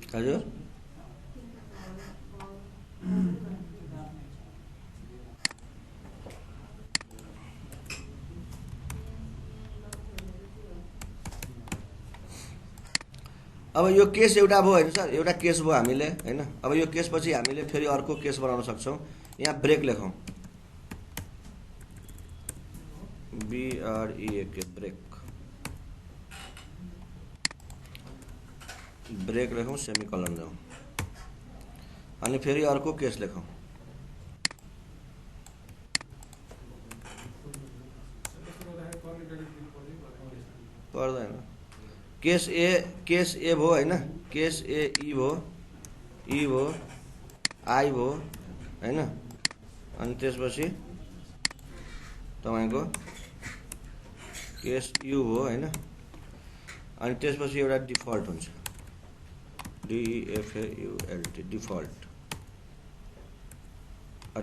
हजुर अब यो केस एउटा भयो हैन सर, एउटा केस भयो हामीले हैन। अब यो केस पछि हामीले फेरि अर्को केस बनाउन सक्छौँ। यहाँ ब्रेक लेखौँ, BREAK ब्रेक, ब्रेक लेखौँ, सेमिकलन जाउँ, अनि फेरि अर्को केस लेखौँ। पर्दैन। केस ए भयो हैन, केस ए ई भयो, आई भयो हैन। अनि त्यसपछि तपाईको केस यु भयो हैन। अनि त्यसपछि एउटा डिफल्ट हुन्छ, DEFAULT डिफल्ट।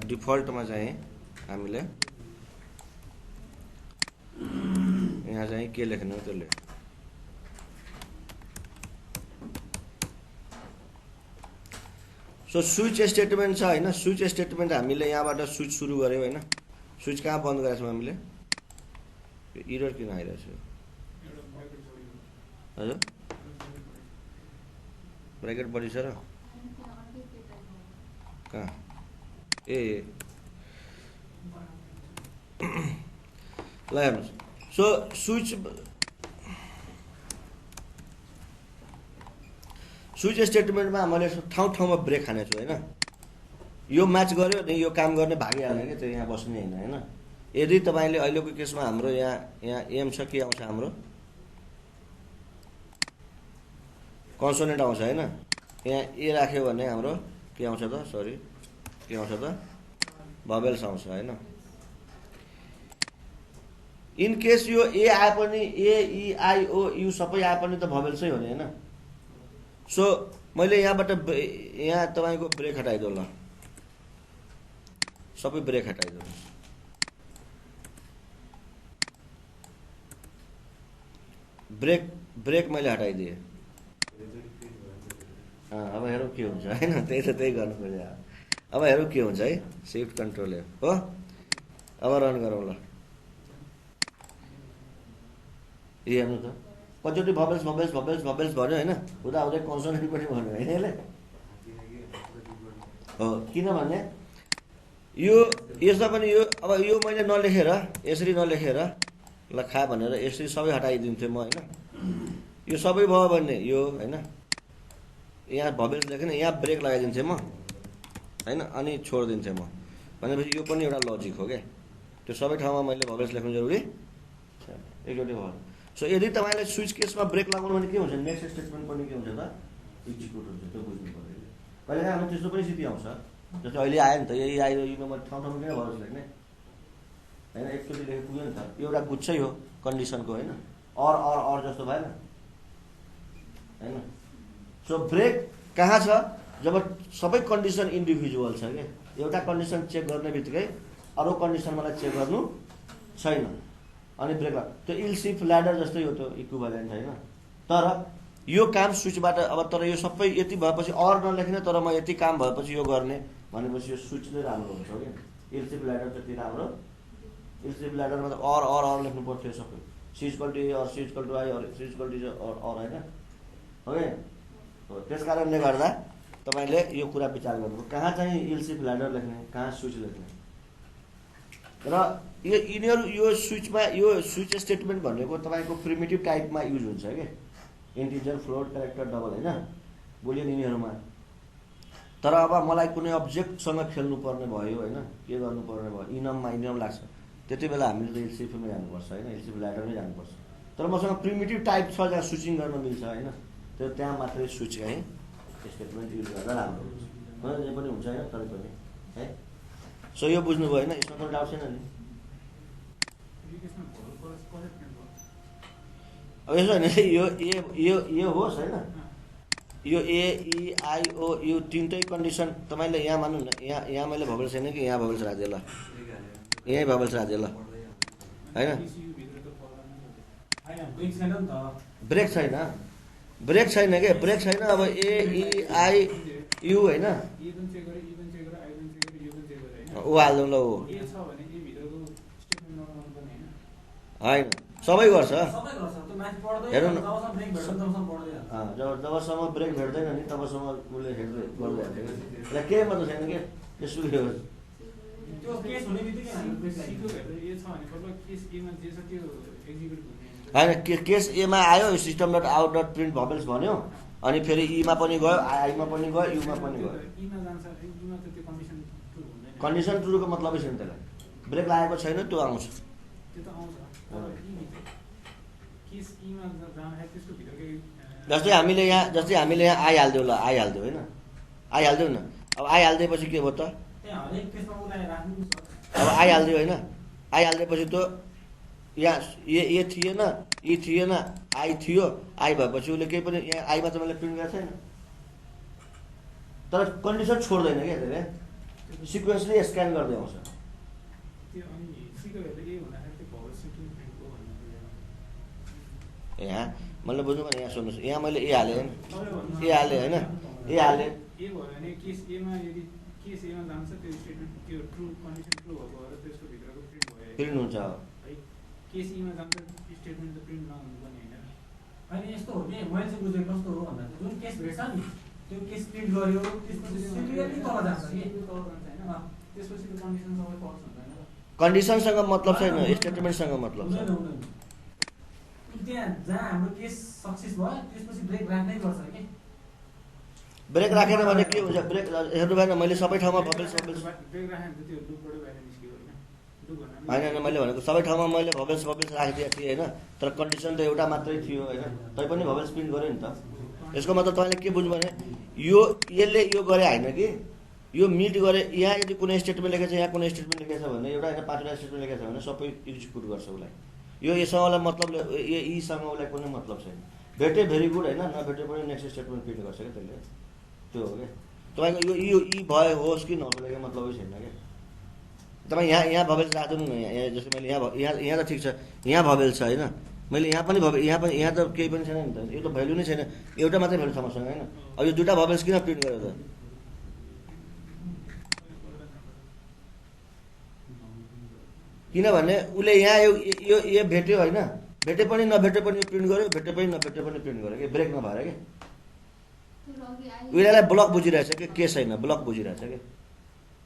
डिफल्टमा चाहिँ हामीले यहाँ चाहिँ के लेख्ने हो त्यसले, सो स्विच स्टेटमेन्ट छ हैन। स्विच स्टेटमेन्ट हामीले यहाँबाट स्विच सुरु गर्यौँ हैन। स्विच कहाँ बन्द गरेका छौँ हामीले? एरर किन आइरहेछ हजुर? ब्र्याकेट बढी छ र कहाँ? ए ल हेर्नुहोस्। सो स्विच स्टेटमेन्टमा मैले ठाउँमा ब्रेक खाने छु हैन। यो म्याच गर्यो नि यो काम गर्ने भागिहाल्ने कि त्यो यहाँ बस्ने हैन। यदि तपाईले अहिलेको केसमा हाम्रो यहाँ एम छ, के आउँछ हाम्रो कन्सोनेन्ट आउँछ हैन। यहाँ ए राख्यो भने हाम्रो के आउँछ त, सरी के आउँछ त, भवेल्स आउँछ हैन। इन केस यो ए आए पनि, ए ई आई ओ यु सबै आए पनि त भवेल्सै हो नि हैन। सो मैले यहाँबाट यहाँ तपाईको ब्रेक हटाइदियो ल, सबै ब्रेक हटाइदियो। ब्रेक मैले हटाइदिएँ। अब हेरौँ के हुन्छ हैन। त्यही गर्नु पर्यो। अब हेरौँ के हुन्छ है। शिफ्ट कन्ट्रोल हो। अब रन गरौँ ल। हेर्नु त कतिचोटि भवेल्स भन्यो हैन। हुँदा हुँदै कन्सोनेन्ट पनि भन्यो हैन यसले हो। किनभने यो यसमा पनि यो अब यो मैले नलेखेर यसरी नलेखेर ल खा भनेर यसरी सबै हटाइदिन्थेँ म हैन। यो सबै भयो भने यो हैन, यहाँ भवेल्स लेखेन, यहाँ ब्रेक लगाइदिन्थेँ म हैन, अनि छोडिदिन्थेँ म। भनेपछि यो पनि एउटा लजिक हो क्या। त्यो सबै ठाउँमा मैले भवेल्स लेख्नु जरुरी छैन, एकचोटि भयो। सो यदि तपाईँले स्विच केसमा ब्रेक लगाउनु भने के हुन्छ, नेक्स्ट स्टेटमेन्ट पनि के हुन्छ त, एक्जिक्युट हुन्छ। त्यो बुझ्नु पर्यो। कहिलेकाहीँ हाम्रो त्यस्तो पनि स्थिति आउँछ। जस्तो अहिले आयो नि त, यही आयो यो नम्बर ठाउँमा किन भवेल्स लेख्ने हैन। एकचोटि लेखे पुग्यो नि त, एउटा गुच्छै हो कन्डिसनको हैन। अर जस्तो भएन हैन। सो ब्रेक कहाँ छ, जब सबै कन्डिसन इन्डिभिजुअल छ क्या। एउटा कन्डिसन चेक गर्ने बित्तिकै अरू कन्डिसन मलाई चेक गर्नु छैन। अनि ब्रेक त्यो इल सिफ्ट ल्याडर जस्तै हो त्यो इक्विभ्यालेन्ट होइन। तर यो काम स्विचबाट अब तर यो सबै यति भएपछि अर नलेख्ने तर म यति काम भएपछि यो गर्ने भनेपछि यो स्विच नै राम्रो हुन्छ क्या। इल सिफ्ट ल्याडर त्यति राम्रो, इल सिफ्ट ल्याडरमा त अर लेख्नु पर्थ्यो सबै, C equal to A or C equal to I or C equal to or होइन ओके। त्यस कारणले गर्दा तपाईँले यो कुरा विचार गर्नु कहाँ चाहिँ इल सिफ्ट ल्याडर लेख्ने, कहाँ स्विच लेख्ने। र यो यिनीहरू यो स्विचमा यो स्विच स्टेटमेन्ट भनेको तपाईँको प्रिमिटिभ टाइपमा युज हुन्छ क्या, इन्टिजर फ्लोट क्यारेक्टर डबल होइन बुलियन यिनीहरूमा। तर अब मलाई कुनै अब्जेक्टसँग खेल्नु पर्ने भयो होइन, के गर्नुपर्ने भयो, इनम लाग्छ, त्यति बेला हामीले त एलसिएफमै जानुपर्छ होइन, एलसिएफ ल्याडरमै जानुपर्छ। तर मसँग प्रिमिटिभ टाइप छ जहाँ स्विचिङ गर्न मिल्छ होइन, त्यो त्यहाँ मात्रै स्विच चाहिँ स्टेटमेन्ट युज गर्दा राम्रो हुन्छ। जे पनि हुन्छ होइन तरै पनि है। सो यो बुझ्नुभयो होइन, यसमा त डाउट छैन नि। अब यसो होइन यो होस् होइन, यो AEIOU तिनटै कन्डिसन तपाईँले यहाँ मान्नु न, यहाँ मैले भबल्स छैन कि यहाँ भबल्स राख्दै ल, यहीँ भबल्स राख्दै ल होइन। ब्रेक छैन, ब्रेक छैन के, ब्रेक छैन। अब AEIU होइन ऊ हाल्नु ल, ऊ होइन सबै गर्छ हेर्नु न। जबसम्म ब्रेक भेट्दैन नि तबसम्म उसले हेर्दै गर्दै हाल्छ क्या, केही मतलब छैन कि यसो के हो। होइन केस एमा आयो, system dot out dot print vowels भन्यो, अनि फेरि ईमा पनि गयो, आईमा पनि गयो, युमा पनि गयो। कन्डिसन ट्रुको मतलबै छैन त्यसलाई, ब्रेक लागेको छैन त्यो आउँछ। जस्तै हामीले यहाँ आइहाल्दियो ल, आइहाल्दियो होइन, आइहाल्दियो न। अब आइहालिदिएपछि के भयो त, अब आइहालिदियो होइन, आइहालिदिएपछि त यहाँ ए थिएन, ई थिएन, आई थियो, आई भएपछि उसले केही पनि यहाँ आईमा त मैले प्रिन्ट गरेको छैन। तर कन्डिसन छोड्दैन क्या त्यसले, सिक्वेन्सले स्क्यान गर्दै आउँछ। यहाँ मैले बुझ्नु भने यहाँ सुन्नुहोस्, यहाँ मैले ए हालेँ होइन, ए हालेँ होइन, ए हालेँ प्रिन्ट हुन्छ। अनि यस्तो हो कि मैले चाहिँ बुझेको कस्तो हो भन्दा जुन केस भेट्छ नि त्यो केस प्रिन्ट गर्यो त्यसपछि सिक्युरिटी तल जान्छ कि तल जान्छ हैन, त्यसपछि त्यो कन्डिसन सबै फल्स हुन्छ हैन। कन्डिसनसँग मतलब छैन, स्टेटमेन्टसँग मतलब छ। त्यहाँ जहाँ हाम्रो केस सक्सेस भयो त्यसपछि ब्रेक राख्नै पर्छ के। ब्रेक राखेन भने के हुन्छ, ब्रेक हेर्नु भएन मैले सबै ठाउँमा भबल्स ब्रेक राखेन त त्यो लुपबाट बाहिर निस्कियो हैन। होइन मैले भनेको सबै ठाउँमा मैले भबल्स राखिदिएको थिएँ होइन, तर कन्डिसन त एउटा मात्रै थियो होइन, तैपनि भबल्स प्रिन्ट गऱ्यो नि त। यसको मतलब तपाईँले के बुझ्नु भने यो यसले यो गरे होइन कि यो मिट गरे। यहाँ यदि कुनै स्टेटमेन्ट लेखेको छ, यहाँ कुनै स्टेटमेन्ट लेखेको छ भने एउटा होइन 5वटा स्टेटमेन्ट लेखेको छ भने सबै एक्जिक्युट गर्छ उसलाई। यो यससँगलाई मतलब यीसँग उसलाई कुनै मतलब छैन। भेटे भेरी गुड होइन, नभेटे पनि नेक्स्ट स्टेटमेन्ट प्रिन्ट गर्छ क्या त्यसले, त्यो हो क्या। तपाईँको यो यी भए होस् कि नहोस् मतलबै छैन क्या। तपाईँ यहाँ भबल्स राख्नु न, यहाँ जस्तै मैले यहाँ त ठिक छ, यहाँ भबल्स छ होइन, मैले यहाँ पनि यहाँ त केही पनि छैन नि त, यो त भ्यालु नै छैन, एउटा मात्रै भ्यालु छ मसँग होइन। अब यो दुईवटा भबल्स किन प्रिन्ट गर्यो त, किनभने उसले यहाँ यो ए भेट्यो होइन, भेटे पनि नभेटे पनि प्रिन्ट गर्यो, भेटे पनि नभेटे पनि प्रिन्ट गर्यो कि, ब्रेक नभएर कि उसलाई ब्लक बुझिरहेछ कि केस छैन, ब्लक बुझिरहेछ कि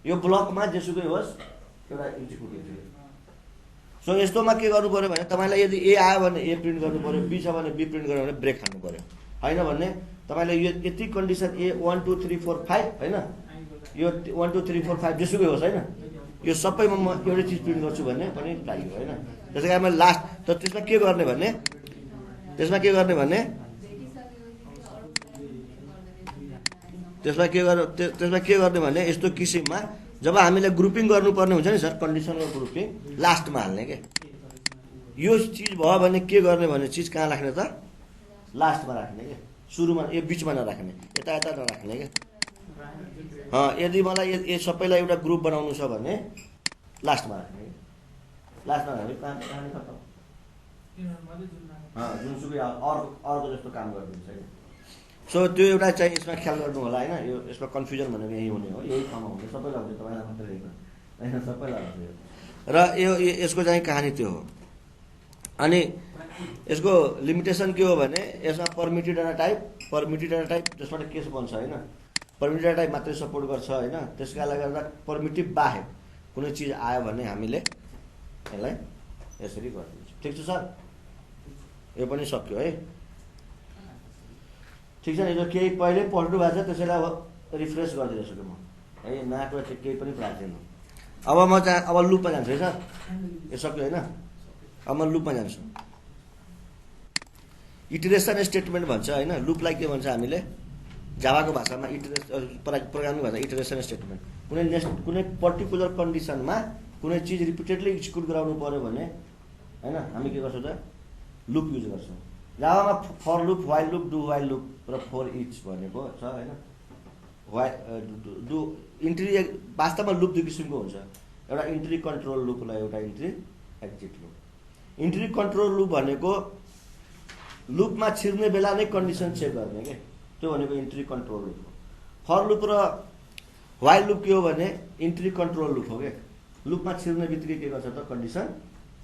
यो ब्लकमा जेसुकै होस् एउटा एक्जिक्युट हुन्छ। सो यस्तोमा के गर्नु पऱ्यो भने तपाईँलाई यदि ए आयो भने ए प्रिन्ट गर्नु पऱ्यो, बी छ भने बी प्रिन्ट गर्यो भने ब्रेक खानु पऱ्यो, होइन भने तपाईँले यो यति कन्डिसन ए 1 2 3 4 5 होइन, यो 1 2 3 4 5 जेसुकै होस् होइन, यो सबैमा म एउटै चिज प्रिन्ट गर्छु भन्ने पनि लाग्यो होइन। त्यसै कारण मैले लास्ट त त्यसमा के गर्ने भने त्यसमा के गर्ने भने यस्तो किसिममा जब हामीले ग्रुपिङ गर्नुपर्ने हुन्छ नि सर, कन्डिसनल ग्रुपिङ लास्टमा हाल्ने के। यो चिज भयो भने के गर्ने भने चिज कहाँ राख्ने त, लास्टमा राख्ने क्या, सुरुमा यो बिचमा नराख्ने, यता नराख्ने क्या। यदि मलाई यो सबैलाई एउटा ग्रुप बनाउनु छ भने लास्टमा राख्ने, लास्टमा राख्ने काम खतम। जुनसुकै अर्को जस्तो काम गरिदिन्छ कि। सो त्यो एउटा चाहिँ यसमा ख्याल गर्नु होला होइन। यो यसमा कन्फ्युजन भनेको यही हुने हो, यही ठाउँमा हुने, सबैलाई हुन्छ, तपाईँलाई मात्रै होइन, सबैलाई हुन्छ यो। र यसको चाहिँ कहानी त्यो हो। अनि यसको लिमिटेसन के हो भने यसमा पर्मिटेड डाटा टाइप जसबाट केस बन्छ होइन। पर्मिटेड डाटा टाइप मात्रै सपोर्ट गर्छ होइन। त्यस कारणले गर्दा पर्मिटिभ बाहेक कुनै चिज आयो भने हामीले यसलाई यसरी गरिदिन्छौँ। ठिक छ सर, यो पनि सक्यो है। ठिक छ नि, यो केही पहिल्यै पढ्नु भएको छ, त्यसैलाई अब रिफ्रेस गरिदिँदैछु कि म है, नाटो चाहिँ केही पनि प्राप्त छैन। अब म चाहिँ अब लुपमा जान्छु है सर। यो सक्यो होइन। अब म लुपमा जान्छु। इटरेसन स्टेटमेन्ट भन्छ होइन। लुपलाई के भन्छ हामीले जावाको भाषामा प्रोग्रामिङ भाषा इटरेसन स्टेटमेन्ट। कुनै पर्टिकुलर कन्डिसनमा कुनै चिज रिपिटेडली एक्जिक्युट गराउनु पऱ्यो भने होइन हामी के गर्छौँ त लुप युज गर्छौँ। जावामा for loop, while loop, do while loop र फोर इच भनेको छ होइन। डु इन्ट्री वास्तवमा लुप दुई किसिमको हुन्छ। एउटा इन्ट्री कन्ट्रोल लुप र एउटा entry exit loop. Entry control loop भनेको लुपमा छिर्ने बेला नै कन्डिसन चेक गर्ने के, त्यो भनेको इन्ट्री कन्ट्रोल लुप हो। फर लुप र वाइल लुप के हो भने इन्ट्री कन्ट्रोल लुप हो क्या। लुपमा छिर्ने बित्तिकै के गर्छ त कन्डिसन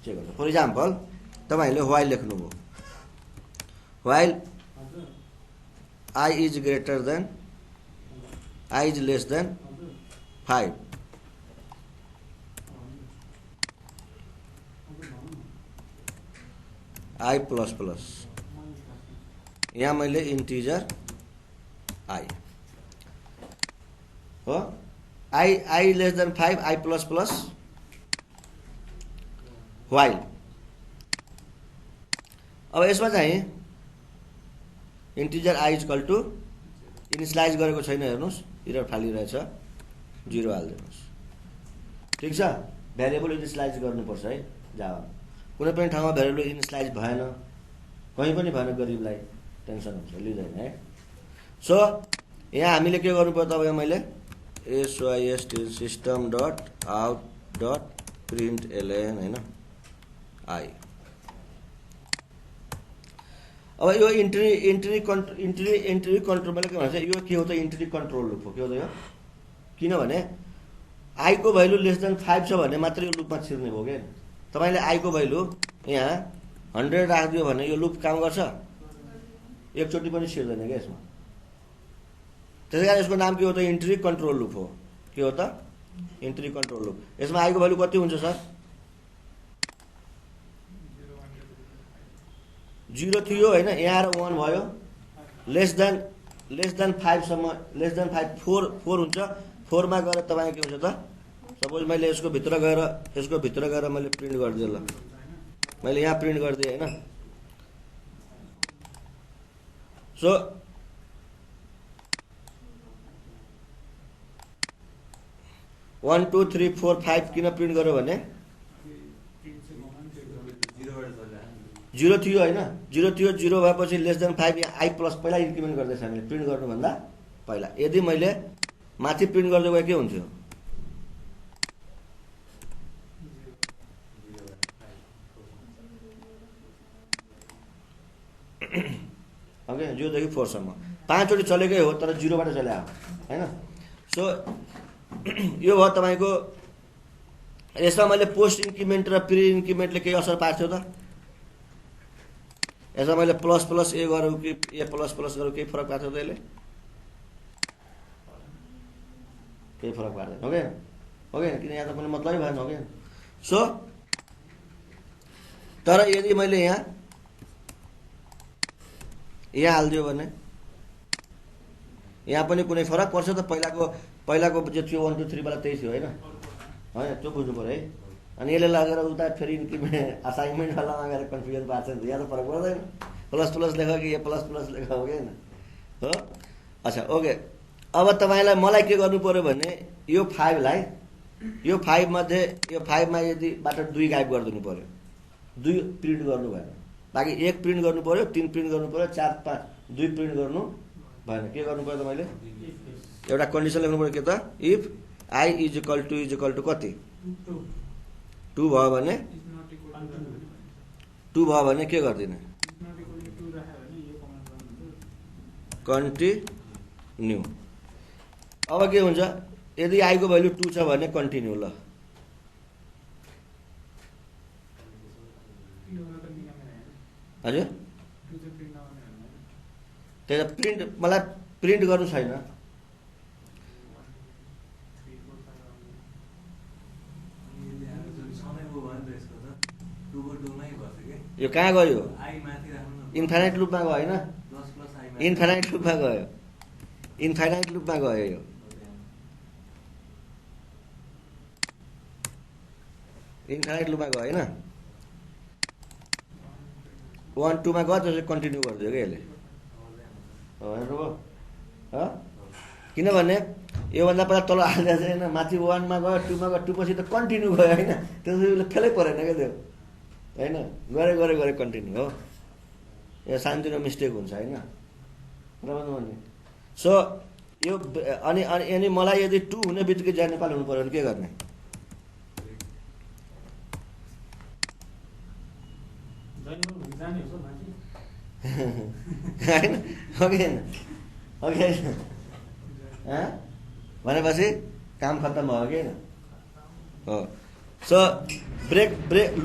चेक गर्छ। फर इक्जाम्पल तपाईँहरूले वाइल लेख्नुभयो, while I is greater than I is less than 5 I plus plus, यहाँ मैले इन्टिजर आई हो, I less than 5 I plus plus while. अब यसमा चाहिँ integer I equal to initialize गरेको छैन, हेर्नुहोस् इरर फालिरहेछ, 0 हालिदिनुहोस्। ठिक छ, भ्यारिएबल इनिसियलाइज गर्नुपर्छ है जावा। कुनै पनि ठाउँमा भ्यारिएबल इनिसियलाइज भएन, कहीँ पनि भएन, गरिबलाई टेन्सन हुन्छ, लिँदैन है। सो यहाँ हामीले के गर्नु पर्यो तपाईँ मैले SYST system dot out dot print LN होइन आई। अब यो इन्ट्री कन्ट्रोल मैले के भन्छ, यो के हो त इन्ट्री कन्ट्रोल लुप हो। के हो त यो, किनभने आई को भ्यालु लेस देन 5 छ भने मात्रै यो लुपमा छिर्ने भयो क्या। तपाईँले आई को भ्यालु यहाँ 100 राखिदियो भने यो लुप काम गर्छ, एकचोटि पनि छिर्दैन क्या यसमा। त्यसै कारण यसको नाम के हो त इन्ट्री कन्ट्रोल लुप हो। के हो त इन्ट्री कन्ट्रोल लुप। यसमा आई को भ्यालु कति हुन्छ सर? 0 थियो होइन, यहाँ आएर 1 भयो। लेस देन 5 सम्म, लेस देन 5 4 हुन्छ। 4 मा गएर तपाईँ के हुन्छ त, सपोज मैले यसको भित्र गएर मैले प्रिन्ट गरिदिएँ ल, मैले यहाँ प्रिन्ट गरिदिएँ होइन। सो वन 2 3 4 5 किन प्रिन्ट गर्यो भने 0 थियो होइन, 0 थियो। 0 भएपछि लेस देन 5 यहाँ आई प्लस पहिला इन्क्रिमेन्ट गर्दैछ हामीले प्रिन्ट गर्नुभन्दा पहिला। यदि मैले माथि प्रिन्ट गर्दै गए के हुन्थ्यो, ओके 0 देखि 4 सम्म 5 चोटि चलेकै हो, तर 0 बाट चले आयो होइन। सो यो भयो तपाईँको। यसमा मैले पोस्ट इन्क्रिमेन्ट र प्रि इन्क्रिमेन्टले केही असर पार्थ्यो त? यसमा मैले प्लस प्लस ए गरौँ कि ए प्लस प्लस गरौँ, केही फरक पार्थ्यो त यसले? केही फरक पार्दैन हो क्या, हो क्या, किन यहाँ त कुनै मतलबै भएन हो क्या। सो तर यदि मैले यहाँ हालिदियो भने यहाँ पनि कुनै फरक पर्छ त? पहिलाको जो थियो 1 2 3 वाला त्यही थियो होइन, त्यो बुझ्नु पऱ्यो है। अनि यसले लगेर उता फेरि इन्क्रिमेन्ट असाइनमेन्टवालामा गएर कन्फ्युजन पार्छ नि, यहाँ त फरक पर्दैन। प्लस प्लस लेख कि ए प्लस प्लस लेख हो क्या हो। अच्छा ओके, अब तपाईँलाई मलाई के गर्नु पऱ्यो भने यो 5 मध्ये यो 5 मा यदिबाट 2 गायब गरिदिनु पऱ्यो, 2 प्रिन्ट गर्नु भएन, बाँकी 1 प्रिन्ट गर्नु पऱ्यो, 3 प्रिन्ट गर्नु पऱ्यो, 4 5 2 प्रिन्ट गर्नु भएन। के गर्नु पऱ्यो त मैले एउटा कन्डिसन लेख्नु पऱ्यो के त, if I is equal to कति 2 भयो भने 2 भयो भने के गरिदिने नट इक्वल टु 2 राख्यो भने यो कमेन्ट गर्नुहुन्छ कन्टिन्यू। अब के हुन्छ यदि आई को भ्यालु 2 छ भने कन्टिन्यू ल हजुर त्यही त प्रिन्ट मलाई प्रिन्ट गर्नु छैन यो कहाँ गयो इन्फाइनाइट लुपमा गयो होइन इन्फाइनाइट लुपमा गयो इन्फाइनाइट लुपमा गयो यो इन्फाइनाइट लुपमा गयो होइन 1 2 मा गयो त्यसपछि कन्टिन्यू गरिदियो क्या यसले किनभने योभन्दा पहिला तल हाल्दा चाहिँ होइन माथि 1 मा गयो 2 मा गयो 2 पछि त कन्टिन्यू गयो होइन त्यसले फेलै परेन क्या त्यो होइन गरे कन्टिन्यू हो यो सानोतिनो मिस्टेक हुन्छ होइन भन्ने सो यो अनि मलाई यदि 2 हुने बित्तिकै ज्या नेपाल हुनु पर्यो भने के गर्ने भनेपछि काम खत्तम भयो कि हो सो ब्रेक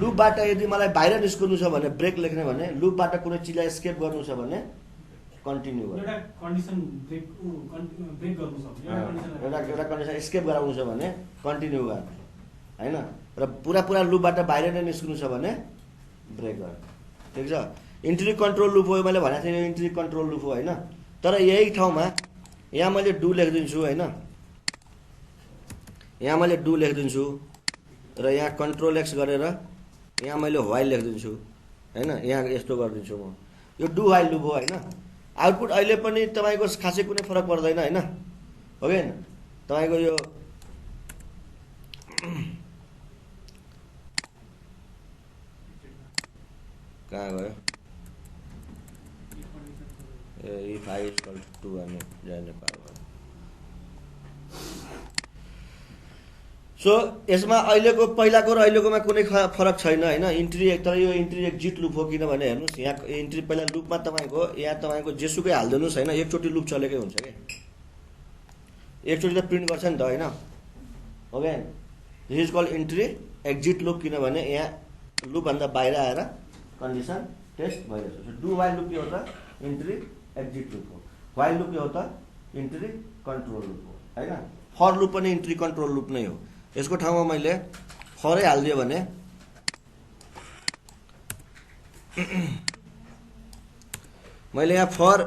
लुपबाट यदि मलाई बाहिर निस्कनु छ भने ब्रेक लेख्ने भने लुपबाट कुनै चिजलाई एस्केप गर्नु छ भने कन्टिन्यू एउटा कन्डिसन ब्रेक गर्नु छ एउटा कन्डिसन एस्केप गराउनु छ भने कन्टिन्यू गर्ने होइन र पुरा लुपबाट बाहिर नै निस्कनु छ भने ब्रेक गर्ने ठिक छ इन्ट्री कन्ट्रोल लुप हो मैले भनेको थिएँ यो इन्ट्री कन्ट्रोल लुप हो होइन तर यही ठाउँमा यहाँ मैले डु लेखिदिन्छु होइन यहाँ मैले डु लेखिदिन्छु र यहाँ कन्ट्रोल एक्स गरेर यहाँ मैले वाइल लेखिदिन्छु होइन यहाँ यस्तो गरिदिन्छु म यो डु वाइल लुप हो होइन आउटपुट अहिले पनि तपाईँको खासै कुनै फरक पर्दैन होइन हो कि होइन तपाईँको यो कहाँ गयो इफ आई इक्वल टु भन्ने जाने पावर सो यसमा अहिलेको पहिलाको र अहिलेकोमा कुनै फरक छैन होइन इन्ट्री तर यो इन्ट्री एक्जिट लुप हो किनभने हेर्नुहोस् यहाँ इन्ट्री पहिला लुपमा तपाईँको यहाँ तपाईँको जेसुकै हालिदिनुहोस् होइन एकचोटि लुप चलेकै हुन्छ कि एकचोटि त प्रिन्ट गर्छ नि त होइन हो क्या this is called entry exit loop किनभने यहाँ लुपभन्दा बाहिर आएर कन्डिसन टेस्ट भइरहेछ डु वाइल लुप के हो त इन्ट्री एक्जिट लुप हो वाइल लुप के हो त इन्ट्री कन्ट्रोल लुप हो होइन फर लुप पनि इन्ट्री कन्ट्रोल लुप नै हो यसको ठाउँमा मैले फरै हालिदियो भने मैले यहाँ फर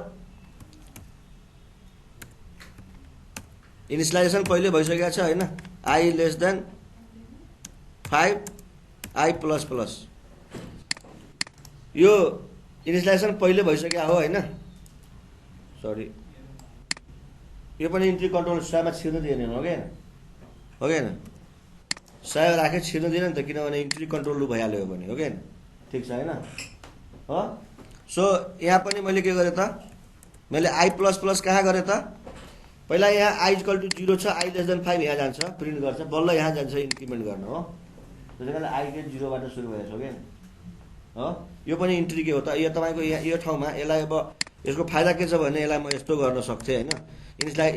इनिसियलाइजेसन पहिले भइसकेको छ होइन I less than 5 I plus plus यो इनिसियलाइजेसन पहिले भइसक्यो हो होइन सरी यो पनि इन्ट्री कन्ट्रोल सायमा छिर्न दिएन हो कि होइन साय राखे छिर्न दिएन नि त किनभने इन्ट्री कन्ट्रोल लुप भइहाल्यो भने हो कि होइन ठिक छ होइन हो सो यहाँ पनि मैले के गरेँ त मैले आई प्लस प्लस कहाँ गरेँ त पहिला यहाँ आई इक्वल टु 0 छ आई लेस देन 5 यहाँ जान्छ प्रिन्ट गर्छ बल्ल यहाँ जान्छ इन्क्रिमेन्ट गर्न हो त्यसै कारण आई गेट 0 बाट सुरु भएछ हो कि हो यो पनि इन्ट्री के हो त यो तपाईँको यहाँ यो ठाउँमा यसलाई अब यसको फाइदा के छ भने यसलाई म यस्तो गर्न सक्थेँ होइन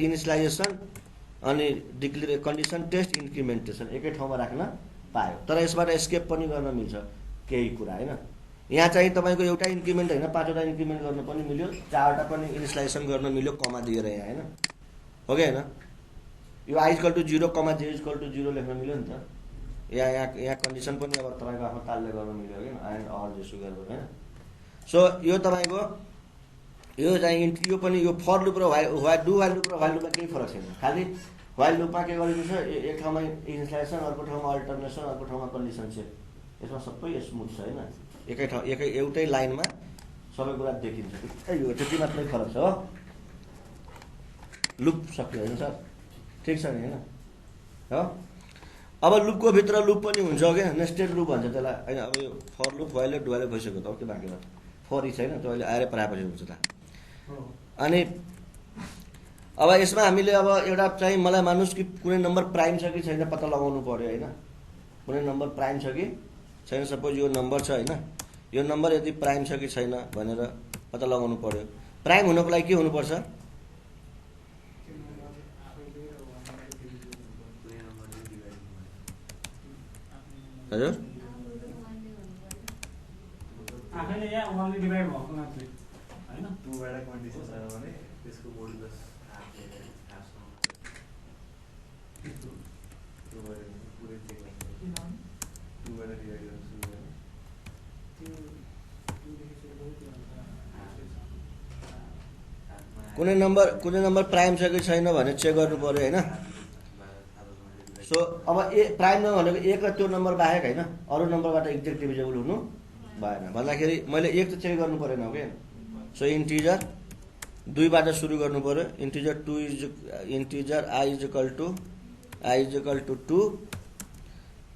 इनिसियलाइजेसन अनि डिक्लेयर कन्डिसन टेस्ट इन्क्रिमेन्टेसन एकै ठाउँमा राख्न पायो तर यसबाट एस्केप पनि गर्न मिल्छ केही कुरा होइन यहाँ चाहिँ तपाईँको एउटा इन्क्रिमेन्ट होइन 5 वटा इन्क्रिमेन्ट गर्न पनि मिल्यो 4 वटा पनि इनिसियलाइजेसन गर्न मिल्यो कमा दिएर यहाँ होइन हो कि होइन यो I equal to 0 comma J equal to 0 लेख्न मिल्यो नि त यहाँ कन्डिसन पनि अब तपाईँको आफ्नो तालले गर्न मिल्यो कि एन्ड अर जेसु गरेर होइन सो यो तपाईँको यो चाहिँ इन्ट्री यो पनि यो फर लुप र डु वाइल लुप र वाइल लुपमा केही फरक छैन खालि वाइल लुपमा के गरिदिन्छ एक ठाउँमा इनिसियलाइजेसन अर्को ठाउँमा अल्टरनेसन अर्को ठाउँमा कन्डिसन चेक यसमा सबै स्मुथ छ होइन एउटै लाइनमा सबै कुरा देखिन्छ यो त्यति मात्रै फरक छ हो लुप सक्यो होइन सर ठिक छ नि होइन हो अब लुपको भित्र लुप पनि हुन्छ क्या नेस्टेड लुप भन्छ त्यसलाई होइन अब यो फर लुप वाइल लुप डुवाइल भइसक्यो त अब के बाँकी भयो फरै छैन त्यो अहिले आएर पराएपछि हुन्छ त अनि अब यसमा हामीले अब एउटा चाहिँ मलाई मान्नुहोस् कि कुनै नम्बर प्राइम छ कि छैन पत्ता लगाउनु पर्यो होइन कुनै नम्बर प्राइम छ कि छैन सपोज यो नम्बर छ होइन यो नम्बर यदि प्राइम छ कि छैन भनेर पत्ता लगाउनु पर्यो। प्राइम हुनको लागि के हुनुपर्छ? हजुर आफैले यहाँ 1 ले डिभाइड भएको मात्रै हैन। 2 बाट कन्डिसन छैन भने त्यसको मोडुलस हाफले हाफसँग 2 बाट पुरै चेक गर्नु। 2 बाट डिभाइड गर्न सुरु गर्ने कुनै नम्बर प्राइम छ कि छैन भने चेक गर्नु पर्यो हैन। सो अब प्राइम नम्बर भनेको 1 र त्यो नम्बर बाहेक हैन अरू नम्बरबाट एक्ज्याक्ट डिभिजिबल हुनु भएन भन्दाखेरि मैले 1 त चेक गर्नु परेन हो के। सो इन्टिजर 2 बाट सुरु गर्नु पर्यो। Integer I is equal to 2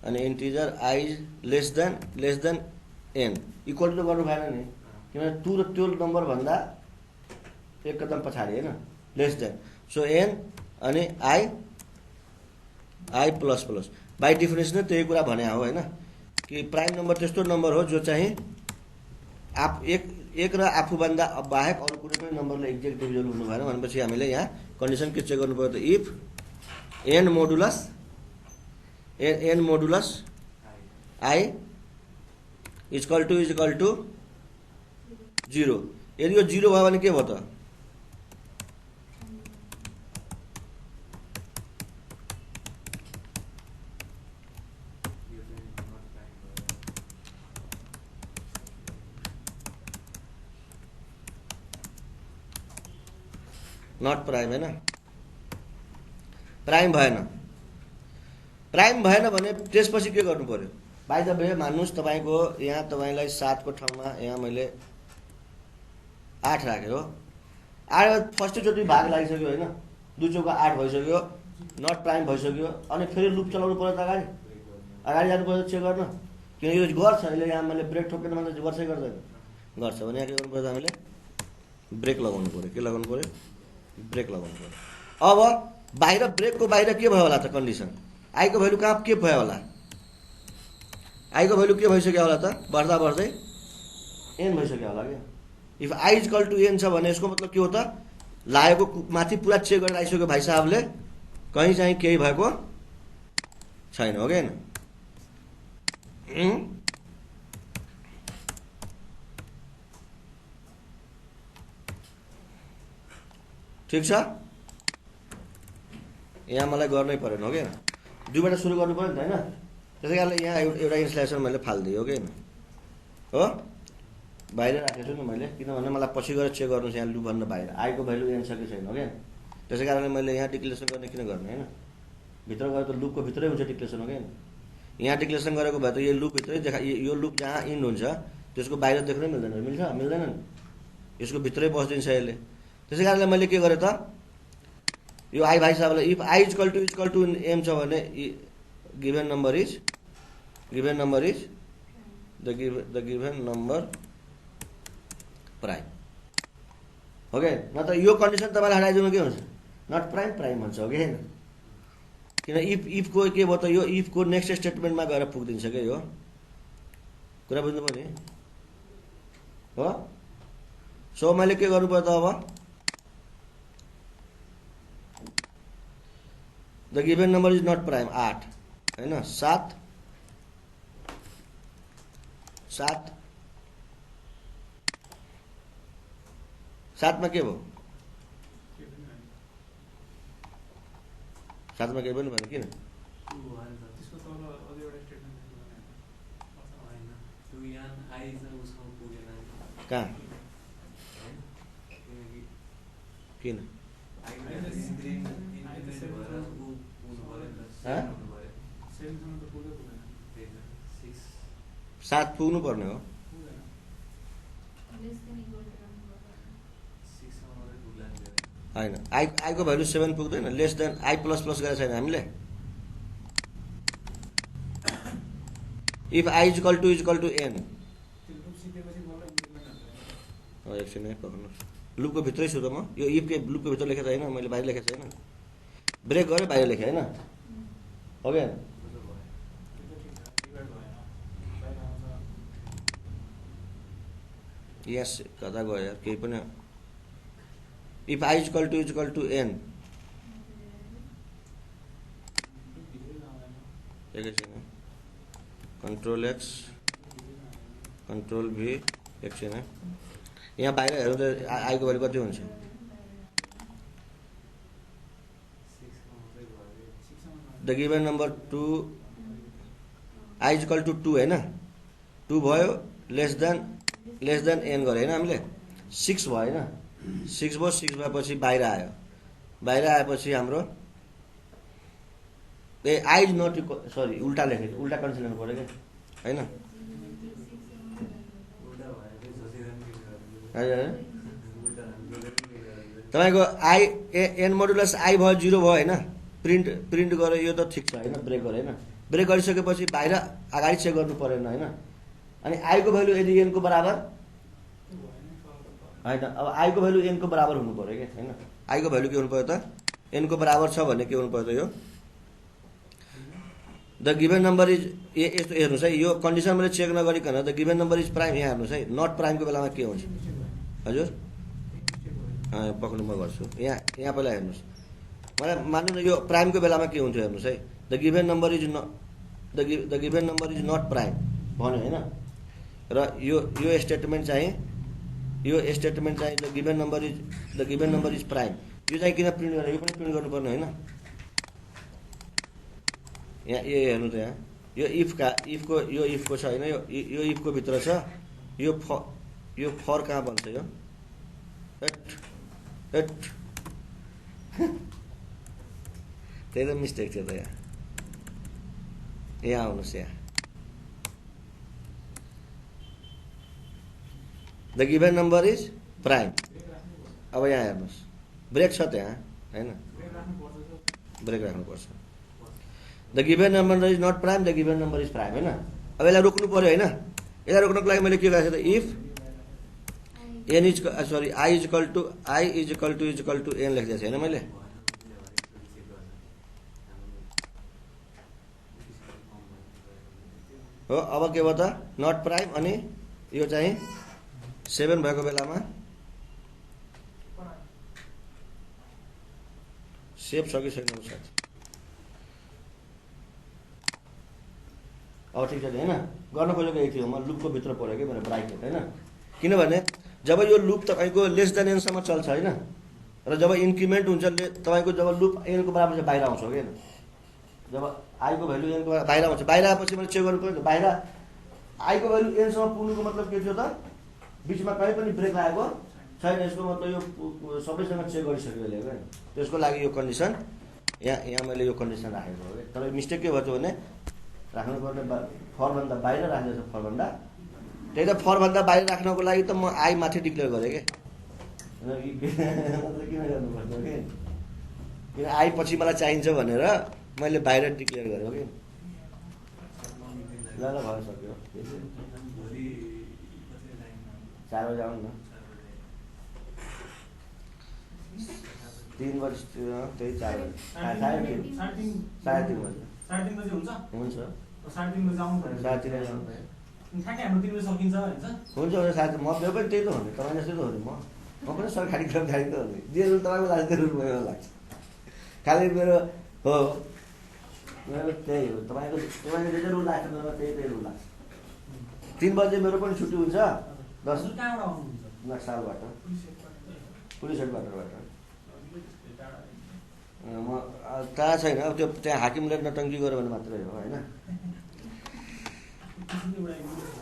अनि integer I less than n equal to गर्नु भएन नि किनभने 2 र त्यो नम्बर भन्दा एक कदम पछाडि हैन लेस देन। सो n अनि I plus plus by definition त्यही कुरा भने हो हैन कि प्राइम नम्बर त्यस्तो नम्बर हो जो चाहिँ एक र आफूभन्दा बाहेक अरू कुनै पनि नम्बरले एक्ज्याक्ट डिभिजिबल हुनु भएन भनेपछि हामीले यहाँ कन्डिसन के चेक गर्नु पर्यो त if n modulus I is equal to 0। यदि यो 0 भयो भने के भयो त? नट प्राइम हैन। प्राइम भएन भने त्यसपछि के गर्नु पर्यो? बाइ द वे मान्नुस् तपाईको यहाँ तपाईलाई 7 को ठाउँमा यहाँ मैले 8 राखे हो। 8 फर्स्ट चोटि भाग लागिसक्यो हैन 2 चौका 8 भइसक्यो नट प्राइम भइसक्यो अनि फेरि लुप चलाउनु पर्यो त अगाडि जानु पर्यो चेक गर्न किन यो गर्छ अहिले यहाँ मैले ब्रेक ठोकेन भने गर्छै गर्दैन गर्छ भने यहाँ के गर्नु पर्यो हामीले ब्रेक लगाउनु पर्यो। के लगाउनु पर्यो? ब्रेक लगाउनु पर्यो। अब बाहिर ब्रेकको बाहिर के भयो होला त कन्डिसन? I को भ्यालु कहाँ के भयो होला? I को भ्यालु के भइसक्यो होला त? बढ्दै n भइसक्यो होला के। If I is equal to n छ भने यसको मतलब के हो त? लागेको माथि पुरा चेक गरेर आइसक्यो भाइ साहबले कहीँ चाहिँ केही भएको छैन हो के। ठीक छ यहाँ मलाई गर्नै परेन हो के। 2 बाट सुरु गर्नु पर्यो नि त हैन। त्यसै कारणले यहाँ एउटा इन्स्टलेसन मैले फाल्दिए हो के हो बाहिर राखेको छु नि मैले किनभने मलाई पछि गएर चेक गर्नु छ यहाँ लुप भन्दा बाहिर I को भ्यालु n छ कि छैन हो के। त्यसै कारणले मैले यहाँ डिक्लेरेसन गर्ने किन गर्ने हैन भित्र गएर त लुपको भित्रै हुन्छ डिक्लेरेसन हो के। यहाँ डिक्लेरेसन गरेको भए त यो लुप भित्रै यो लुप जहाँ इन हुन्छ त्यसको बाहिर देख्नै मिल्दैन मिल्दैन नि यसको भित्रै बस्दिन्छ यसले। त्यसै कारणले मैले के गरेँ त यो I भाइ साहबलाई if I is equal to m छ भने given number is the given number prime हो के। न त यो कन्डिसन तपाईलाई हटाइदिनु के हुन्छ नट प्राइम हुन्छ हो कि हैन किन इफ को के भयो त यो इफ को नेक्स्ट स्टेटमेन्टमा गएर पुग्दिन्छ के यो कुरा बुझ्नु पर्यो हो। सो मैले के गर्नु पर्यो त अब the given number is not prime 8 हैन 7 मा के भयो 7 मा के पनि भएन किन त्यसको तल अझै एउटा स्टेटमेन्ट होइन 2 यान I इज उसको पुगेन कहाँ किन सेमसँग त पुग्दैन 7 पुग्नु पर्ने हो हैन I को भ्यालु 7 पुग्दैन लेस देन I प्लस गरेको छैन हामीले। If I is equal to n एकछिन पक्र्नुहोस् लुपको भित्रै छु त म यो इफ के लुपको भित्र लेखेको छैन मैले बाहिर लेखेको छैन ब्रेक गरेँ बाहिर लेखेँ हैन हो क्या। यहाँ कता गयो यार केही पनि if I equal to N एकैछिन कन्ट्रोल एक्स कन्ट्रोल भी एकछिन यहाँ बाहिर हेर्नु त आईको भ्यालु कति हुन्छ the given number 2 I equal to 2 हैन 2 भयो लेस देन एन गरे हैन हामीले 6 भयो हैन 6 भयो 6 भएपछि बाहिर आयो बाहिर आएपछि हाम्रो ए आई इज नट सरी उल्टा लेखेको उल्टा कन्डिसन लेख्नु पर्यो के हैन तपाईको आई एन मोडुलस आई भयो 0 भयो हैन प्रिन्ट गरे यो त ठिक छ हैन ब्रेक गरे हैन ब्रेक गरिसकेपछि बाहिर अगाडि चेक गर्नु परेन हैन अनि आई को भ्यालु यदि एन को बराबर हैन अब आई को भ्यालु एन को बराबर हुनु पर्यो के हैन आई को भ्यालु के हुनु पर्यो त एन को बराबर छ भने के हुनु पर्यो त यो द गिभन नम्बर इज यस्तो हेर्नुस् है यो कन्डिसन मैले चेक नगरिकन the given number is prime यहाँ हेर्नुस् है नट प्राइम को बेलामा के हुन्छ हजुर पक्नु म गर्छु यहाँ पहिला हेर्नुस् मलाई मान्नु न यो प्राइम को बेलामा के हुन्छ हेर्नुस् है the given number is not prime भन्यो हैन र यो स्टेटमेन्ट चाहिँ the given number is prime यो चाहिँ किन प्रिन्ट गर्ने यो पनि प्रिन्ट गर्नुपर्ने हैन यहाँ यो हेर्नु त यहाँ यो इफको छ हैन यो इफको भित्र छ यो फर कहाँ बन्छ यो त्यही त मिस्टेक थियो त यहाँ आउनुहोस् यहाँ the given number is prime अब यहाँ हेर्नुहोस् ब्रेक छ त्यहाँ हैन ब्रेक राख्नुपर्छ the given number is not prime the given number is prime हैन अब यसलाई रोक्नु पर्यो हैन यसलाई रोक्नको लागि मैले के गरेको थिएँ त if N is sorry I is equal to N लेख्दै छैन मैले हो अब के भयो त नट प्राइम अनि यो चाहिँ 7 भएको बेलामा सेभ छ कि छैन साथी अब ठिक छ हैन गर्न खोजेको यही थियो म लुपको भित्र पऱ्यो कि मेरो ब्राकेट हैन किनभने जब यो लुप तपाईको लेस देन एन सम्म चल्छ हैन र जब इन्क्रिमेन्ट हुन्छ तपाईको जब लुप एन को बराबर चाहिँ बाहिर आउँछ के जब आई को भ्यालु एन को बाहिर आउँछ बाहिर आएपछि मैले चेक गर्नु पर्यो बाहिर आई को भ्यालु एन सम्म पुग्नुको मतलब के थियो त बीचमा कहीँ पनि ब्रेक लागेको छैन यसको मतलब यो सबैसँग चेक गरिसक्यो यसले हैन त्यसको लागि यो कन्डिसन यहाँ मैले यो कन्डिसन राखेको हो तर मिस्टेक के भयो भने राख्नुपर्ने फरभन्दा बाहिर राख्दैछ फरभन्दा त्यही त फरभन्दा बाहिर राख्नको लागि त म आई माथि डिक्लेयर गरेँ के किन गर्नुपर्छ कि किन आई पछि मलाई चाहिन्छ भनेर मैले बाहिर डिक्लेयर गरेँ हो कि ल भयो सक्यो 4 बजे आउनु न 3 बजे त्यही 4 बजे 3:30 बजे 3:30 बजे हुन्छ 3:30 बजे आउनु पर्यो 3:30 बजे आउनु पर्यो ठ्याक्कै हाम्रो 3 बजे सकिन्छ हुन्छ साथी म पनि त्यही त हो नि तपाईँ जस्तै त हो नि म पनि सरकारी कर्मचारी त हो नि जे रुल तपाईँको लाग्छ त्यो रुल मलाई लाग्छ खालि मेरो हो मेरो त्यही हो तपाईँको जे रुल लाग्छ मेरो त्यही रुल लाग्छ 3 बजे मेरो पनि छुट्टी हुन्छ 10 कहाँबाट आउनुहुन्छ नक्सालबाट पुलिस हेडक्वार्टरबाट म थाहा छैन अब त्यो त्यहाँ हाकिमले नटङ्की गर्यो भने मात्रै हो होइन